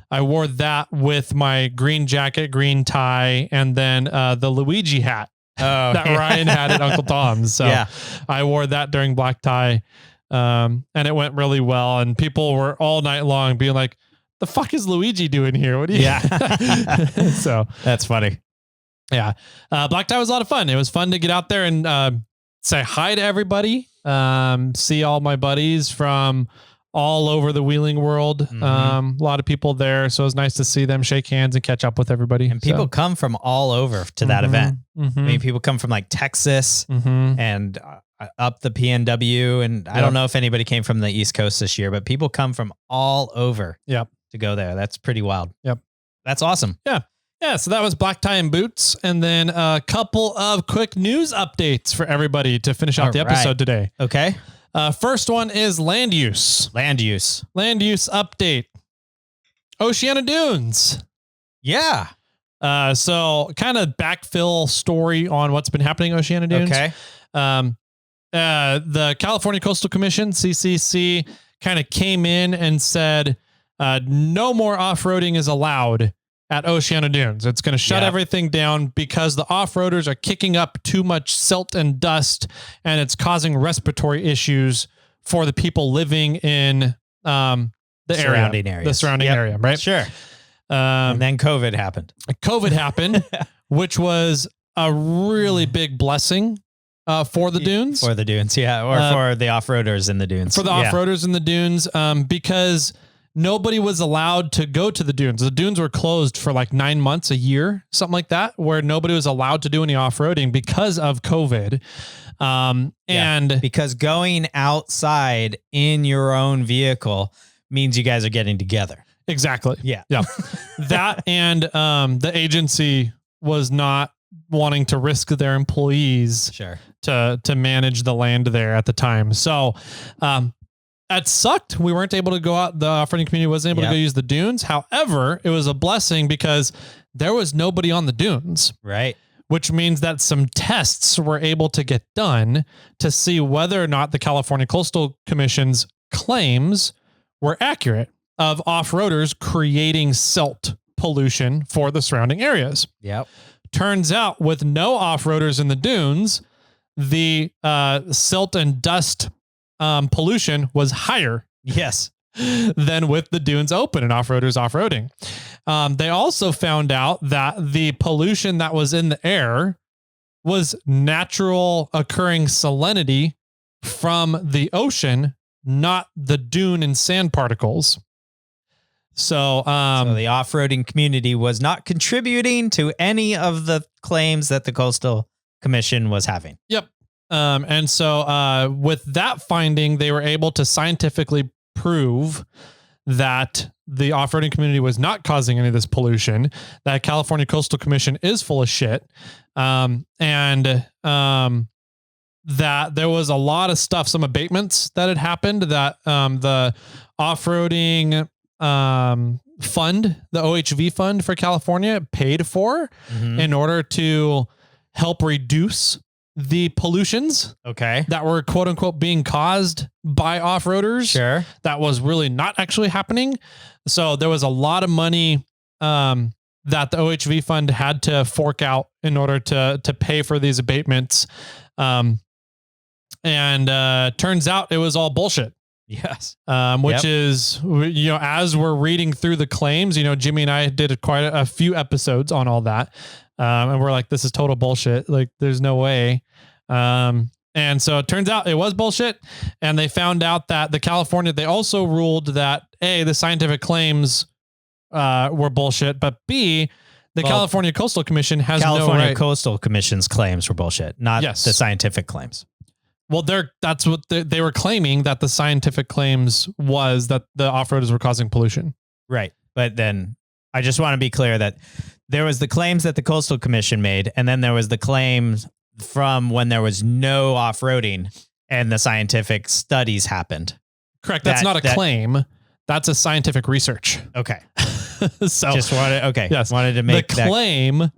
I wore that with my green jacket, green tie, and then the Luigi hat that Ryan had at Uncle Tom's. So I wore that during black tie. And it went really well. And people were all night long being like, the fuck is Luigi doing here? What do you? So that's funny. Yeah. Black tie was a lot of fun. It was fun to get out there and say hi to everybody. See all my buddies from all over the wheeling world. A lot of people there. So it was nice to see them, shake hands and catch up with everybody. And people come from all over to that event. I mean, people come from like Texas and up the PNW. And I don't know if anybody came from the East Coast this year, but people come from all over. To go there. That's pretty wild. Yep. That's awesome. Yeah. Yeah. So that was black tie and boots. And then a couple of quick news updates for everybody to finish out the episode today. Okay. First one is land use. Land use update. Oceano Dunes. Yeah. So kind of backfill story on what's been happening in Oceano Dunes. Okay. The California Coastal Commission, CCC, kind of came in and said, no more off-roading is allowed at Oceano Dunes. It's going to shut everything down because the off-roaders are kicking up too much silt and dust, and it's causing respiratory issues for the people living in the surrounding area, the surrounding area, right? Sure. And then COVID happened. COVID happened, which was a really big blessing for the dunes. For the dunes, yeah. Or for the off-roaders in the dunes. For the off-roaders in the dunes, because nobody was allowed to go to the dunes. The dunes were closed for like 9 months, a year, something like that, where nobody was allowed to do any off-roading because of COVID. And because going outside in your own vehicle means you guys are getting together. Exactly. Yeah. Yeah. That and the agency was not wanting to risk their employees to manage the land there at the time. So that sucked. We weren't able to go out. The off-roading community wasn't able to go use the dunes. However, it was a blessing because there was nobody on the dunes. Right. Which means that some tests were able to get done to see whether or not the California Coastal Commission's claims were accurate of off-roaders creating silt pollution for the surrounding areas. Yep. Turns out with no off-roaders in the dunes, the silt and dust pollution was higher. Yes. Than with the dunes open and off-roaders off-roading. They also found out that the pollution that was in the air was natural occurring salinity from the ocean, not the dune and sand particles. So the off-roading community was not contributing to any of the claims that the Coastal Commission was having. Yep. And so with that finding, they were able to scientifically prove that the off-roading community was not causing any of this pollution, that California Coastal Commission is full of shit. And that there was a lot of stuff, some abatements that had happened that the off-roading fund, the OHV fund for California paid for in order to help reduce the pollutions that were quote unquote being caused by off-roaders. Sure. That was really not actually happening. So there was a lot of money that the OHV fund had to fork out in order to pay for these abatements. And turns out it was all bullshit. Yes. Which is, you know, as we're reading through the claims, you know, Jimmy and I did quite a few episodes on all that. And we're like, this is total bullshit. Like, there's no way. And so it turns out it was bullshit. And they found out that they also ruled that A, the scientific claims were bullshit, but B, the California Coastal Commission has California Coastal Commission's claims were bullshit, not the scientific claims. Well, that's what they were claiming, that the scientific claims was that the off-roaders were causing pollution. Right. But then I just want to be clear that there was the claims that the Coastal Commission made, and then there was the claims from when there was no off-roading and the scientific studies happened. Correct. That's not a claim. That's a scientific research. Okay. So just wanted to make the claim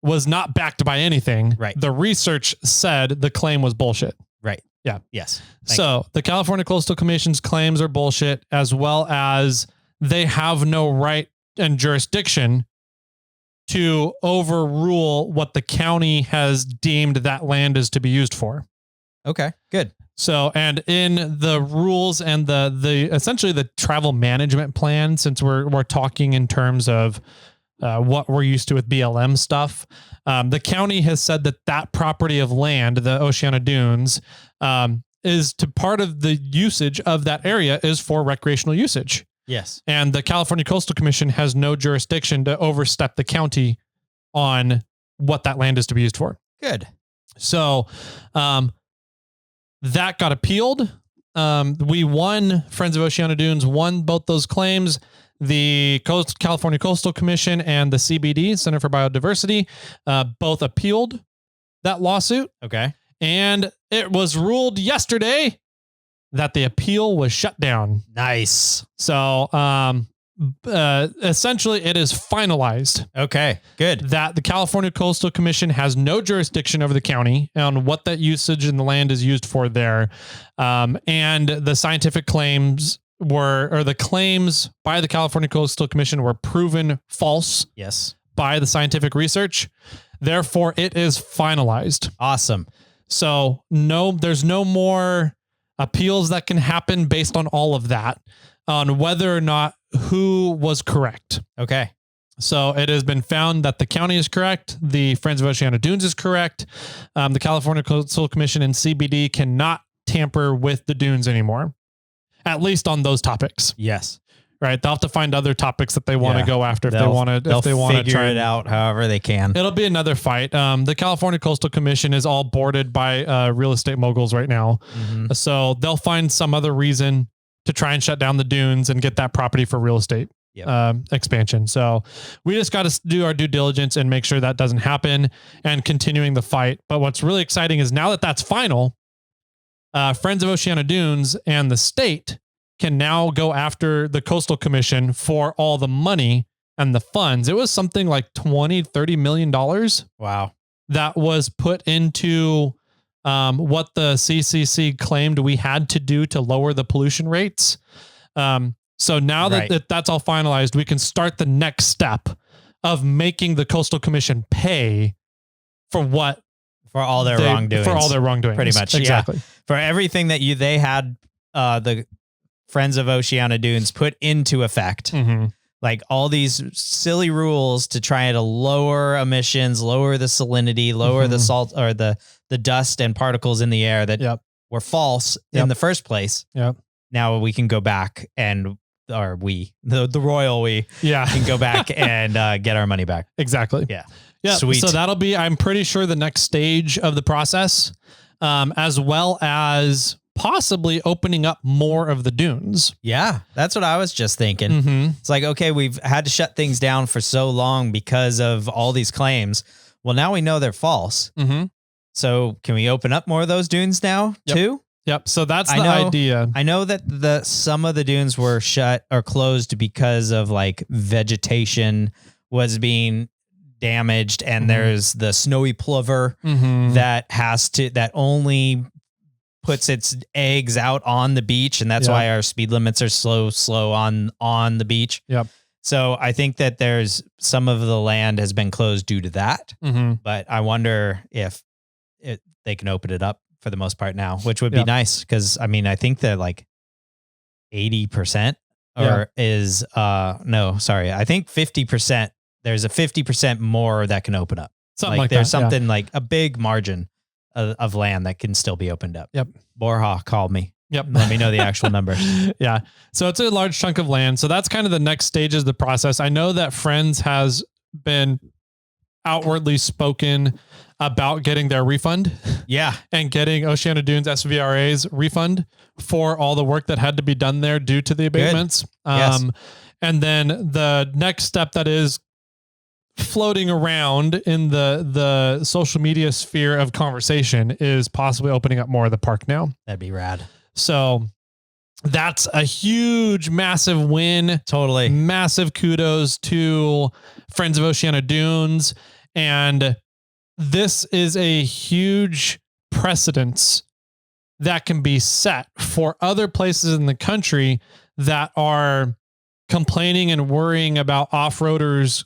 was not backed by anything. Right. The research said the claim was bullshit. Right. Yeah. Yes. So the California Coastal Commission's claims are bullshit, as well as they have no right and jurisdiction to overrule what the county has deemed that land is to be used for. Okay, good. So, and in the rules and the essentially the travel management plan, since we're talking in terms of what we're used to with BLM stuff, the county has said that property of land, the Oceano Dunes, is to part of the usage of that area is for recreational usage. Yes. And the California Coastal Commission has no jurisdiction to overstep the county on what that land is to be used for. Good. So, that got appealed. We won. Friends of Oceano Dunes won both those claims. The California Coastal Commission and the CBD, Center for Biodiversity, both appealed that lawsuit. Okay. And it was ruled yesterday that the appeal was shut down. Nice. So essentially it is finalized. Okay, good. That the California Coastal Commission has no jurisdiction over the county on what that usage in the land is used for there. And the scientific claims the claims by the California Coastal Commission were proven false. Yes. By the scientific research. Therefore, it is finalized. Awesome. So there's no more appeals that can happen based on all of that, on whether or not who was correct. Okay. So it has been found that the county is correct. The Friends of Oceano Dunes is correct. The California Coastal Commission and CBD cannot tamper with the dunes anymore, at least on those topics. Yes. Right. They'll have to find other topics that they want to go after if they want to figure it out however they can. It'll be another fight. The California Coastal Commission is all boarded by real estate moguls right now. Mm-hmm. So they'll find some other reason to try and shut down the dunes and get that property for real estate expansion. So we just got to do our due diligence and make sure that doesn't happen and continuing the fight. But what's really exciting is now that that's final, Friends of Oceano Dunes and the state can now go after the Coastal Commission for all the money and the funds. It was something like $20-30 million. Wow. That was put into what the CCC claimed we had to do to lower the pollution rates. So now that that's all finalized, we can start the next step of making the Coastal Commission pay for all their wrongdoings. For all their wrongdoings. Pretty much. Exactly. Yeah. For everything that they had the Friends of Oceano Dunes put into effect. Mm-hmm. Like all these silly rules to try to lower emissions, lower the salinity, lower the salt or the dust and particles in the air that were false in the first place. Yep. Now we can go back the royal we can go back and get our money back. Exactly. Yeah. Yeah. Sweet. So that'll be, I'm pretty sure, the next stage of the process, as well as possibly opening up more of the dunes. Yeah, that's what I was just thinking. Mm-hmm. It's like, okay, we've had to shut things down for so long because of all these claims. Well, now we know they're false. Mm-hmm. So can we open up more of those dunes now too? Yep. So that's the idea. I know that some of the dunes were shut or closed because of like vegetation was being damaged, and there's the snowy plover that only puts its eggs out on the beach, and that's why our speed limits are slow on the beach. Yep. So I think that there's some of the land has been closed due to that, but I wonder if they can open it up for the most part now, which would be nice, because I mean I think that like 80% I think 50%. There's a 50% more that can open up. There's something like a big margin of land that can still be opened up. Yep. Borja called me. Yep. Let me know the actual numbers. Yeah. So it's a large chunk of land. So that's kind of the next stages of the process. I know that Friends has been outwardly spoken about getting their refund. Yeah. And getting Oceano Dunes SVRA's refund for all the work that had to be done there due to the abatements. Yes. And then the next step that is floating around in the social media sphere of conversation is possibly opening up more of the park now. That'd be rad. So that's a huge, massive win. Totally. Massive kudos to Friends of Oceano Dunes. And this is a huge precedence that can be set for other places in the country that are complaining and worrying about off-roaders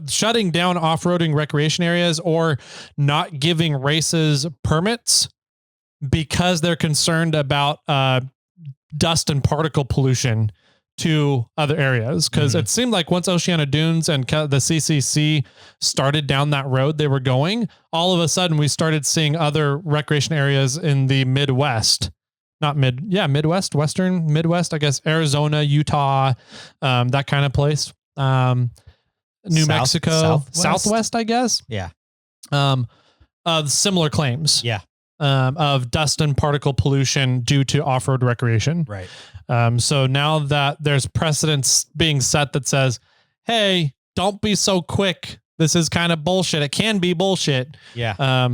shutting down off-roading recreation areas or not giving races permits because they're concerned about dust and particle pollution to other areas. Because it seemed like once Oceano Dunes and the CCC started down that road they were going, all of a sudden we started seeing other recreation areas in the Midwest. Midwest, Western Midwest, I guess, Arizona, Utah, that kind of place. New Mexico, Southwest, I guess. Yeah. Similar claims. Yeah. Of dust and particle pollution due to off-road recreation. Right. So now that there's precedence being set that says, hey, don't be so quick. This is kind of bullshit. It can be bullshit. Yeah.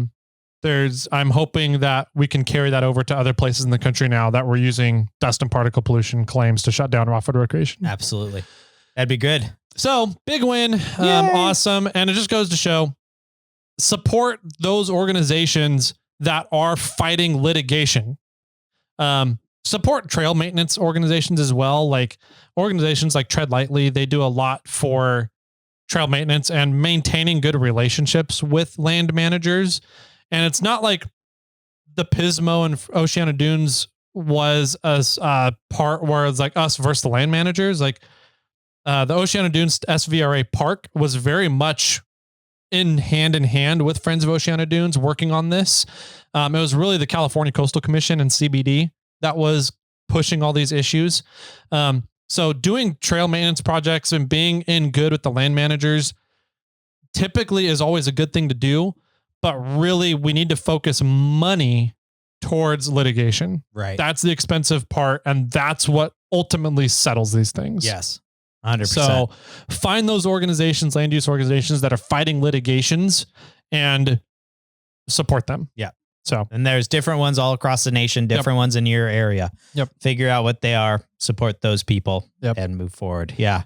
I'm hoping that we can carry that over to other places in the country now that we're using dust and particle pollution claims to shut down off-road recreation. Absolutely. That'd be good. So big win. Awesome. And it just goes to show, support those organizations that are fighting litigation. Support trail maintenance organizations as well. Like organizations like Tread Lightly, they do a lot for trail maintenance and maintaining good relationships with land managers. And it's not like the Pismo and Oceano Dunes was a part where it's like us versus the land managers. Like the Oceano Dunes SVRA park was very much in hand with Friends of Oceano Dunes working on this. It was really the California Coastal Commission and CBD that was pushing all these issues. So doing trail maintenance projects and being in good with the land managers typically is always a good thing to do, but really we need to focus money towards litigation. Right. That's the expensive part. And that's what ultimately settles these things. Yes. 100%. So find those organizations, land use organizations that are fighting litigations and support them. Yeah. So, and there's different ones all across the nation, different ones in your area. Yep. Figure out what they are, support those people and move forward. Yeah.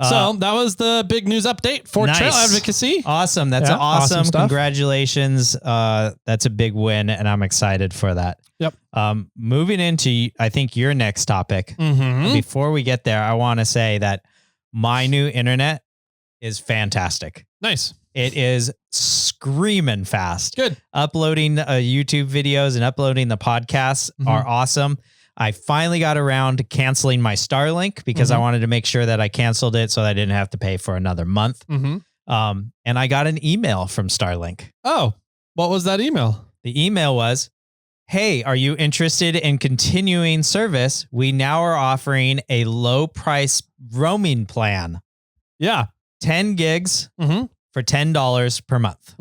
So that was the big news update for trail advocacy. Awesome. That's awesome. Congratulations. That's a big win and I'm excited for that. Yep. Moving into, I think, your next topic. Before we get there, I want to say that my new internet is fantastic. Nice. It is screaming fast. Good. Uploading YouTube videos and uploading the podcasts are awesome. I finally got around to canceling my Starlink because I wanted to make sure that I canceled it so that I didn't have to pay for another month. And I got an email from Starlink. Oh, what was that email? The email was, hey, are you interested in continuing service? We now are offering a low price roaming plan. Yeah. 10 gigs for $10 per month.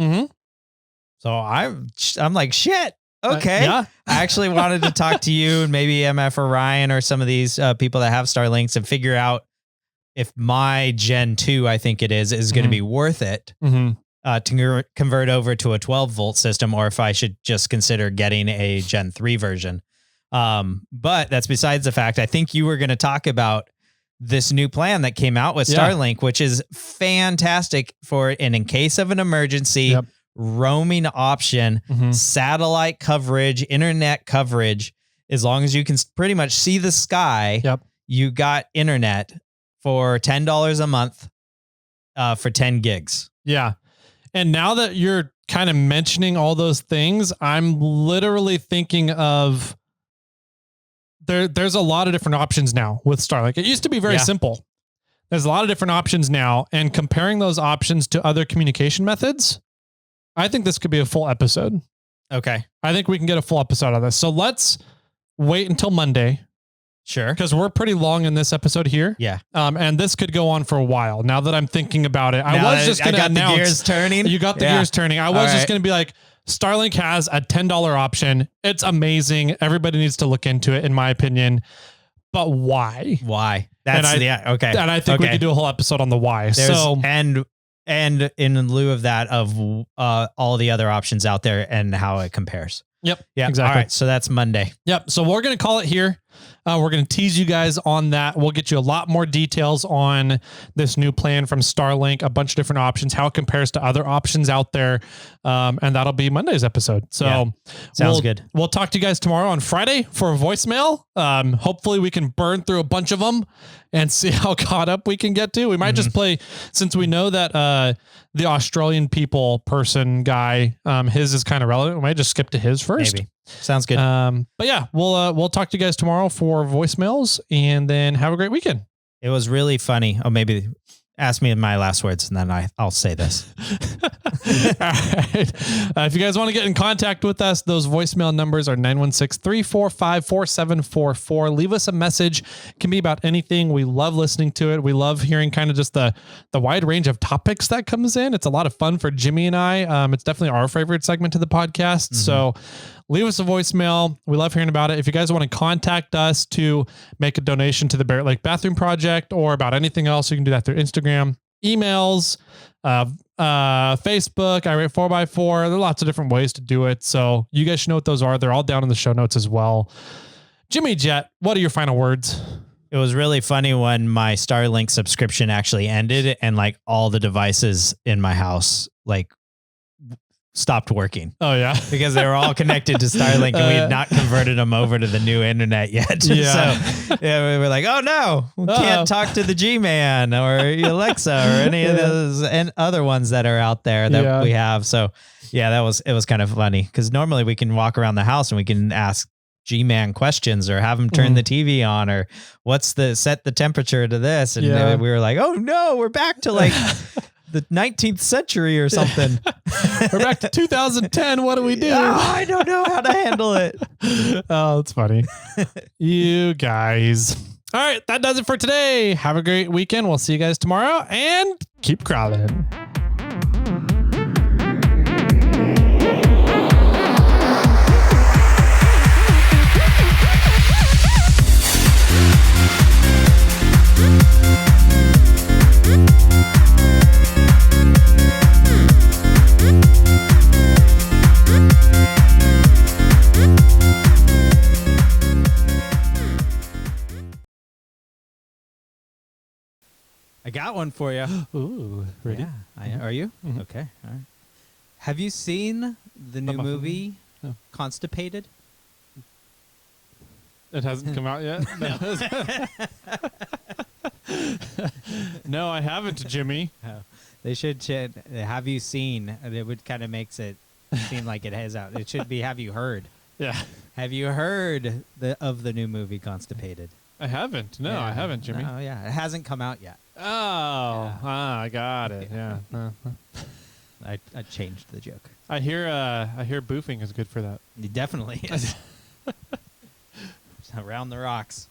So I'm like, shit. Okay. Yeah. I actually wanted to talk to you and maybe MF or Ryan or some of these people that have Starlinks and figure out if my Gen 2, I think it is going to be worth it to convert over to a 12 volt system, or if I should just consider getting a Gen 3 version. But that's besides the fact. I think you were going to talk about this new plan that came out with Starlink, which is fantastic for and in case of an emergency. Roaming option, satellite coverage, internet coverage. As long as you can pretty much see the sky, you got internet for $10 a month for 10 gigs. Yeah. And now that you're kind of mentioning all those things, I'm literally thinking of there's a lot of different options now with Starlink. It used to be very simple. There's a lot of different options now, and comparing those options to other communication methods, I think this could be a full episode. Okay. I think we can get a full episode of this. So let's wait until Monday. Sure. Because we're pretty long in this episode here. Yeah. And this could go on for a while. Now that I'm thinking about it, I was just going to announce. The gears turning. You got the gears turning. I was just going to be like, Starlink has a $10 option. It's amazing. Everybody needs to look into it, in my opinion. But why? Why? That's okay. And I think we could do a whole episode on the why. And in lieu of that, of all the other options out there and how it compares. Yep. Yeah. Exactly. All right. So that's Monday. Yep. So we're going to call it here. We're going to tease you guys on that. We'll get you a lot more details on this new plan from Starlink, a bunch of different options, how it compares to other options out there. And that'll be Monday's episode. So sounds good. We'll talk to you guys tomorrow on Friday for a voicemail. Hopefully we can burn through a bunch of them and see how caught up we can get to. We might just play, since we know that the Australian person guy, his is kind of relevant. We might just skip to his first. Maybe. Sounds good. But yeah, we'll talk to you guys tomorrow for voicemails, and then have a great weekend. It was really funny. Oh, maybe ask me my last words and then I'll say this. All right. If you guys want to get in contact with us, those voicemail numbers are 916-345-4744. Leave us a message. It can be about anything. We love listening to it. We love hearing kind of just the wide range of topics that comes in. It's a lot of fun for Jimmy and I. It's definitely our favorite segment of the podcast. So leave us a voicemail. We love hearing about it. If you guys want to contact us to make a donation to the Barrett Lake Bathroom Project or about anything else, you can do that through Instagram, emails, Facebook, I rate 4x4. There are lots of different ways to do it. So you guys should know what those are. They're all down in the show notes as well. Jimmy Jet, what are your final words? It was really funny when my Starlink subscription actually ended and like all the devices in my house like stopped working. Oh yeah. Because they were all connected to Starlink and we had not converted them over to the new internet yet. Yeah. So yeah, we were like, oh no, we can't talk to the G-Man or Alexa or any of those and other ones that are out there that we have. So yeah, it was kind of funny because normally we can walk around the house and we can ask G-Man questions or have him turn the TV on or set the temperature to this. And we were like, oh no, we're back to like the 19th century or something. We're back to 2010. What do we do? Oh, I don't know how to handle it. Oh, it's funny. You guys. All right. That does it for today. Have a great weekend. We'll see you guys tomorrow and keep crawling. I got one for you. Ooh, ready? Yeah. Are you? Mm-hmm. Okay. All right. Have you seen the new movie, Constipated? It hasn't come out yet? No, I haven't, Jimmy. Oh. They should have you seen? It would kind of makes it seem like it has out. It should be have you heard? Yeah. Have you heard of the new movie Constipated? I haven't. No, I haven't, Jimmy. Oh, yeah. It hasn't come out yet. Oh, I got it. Yeah. I changed the joke. I hear boofing is good for that. It definitely is. Around the rocks.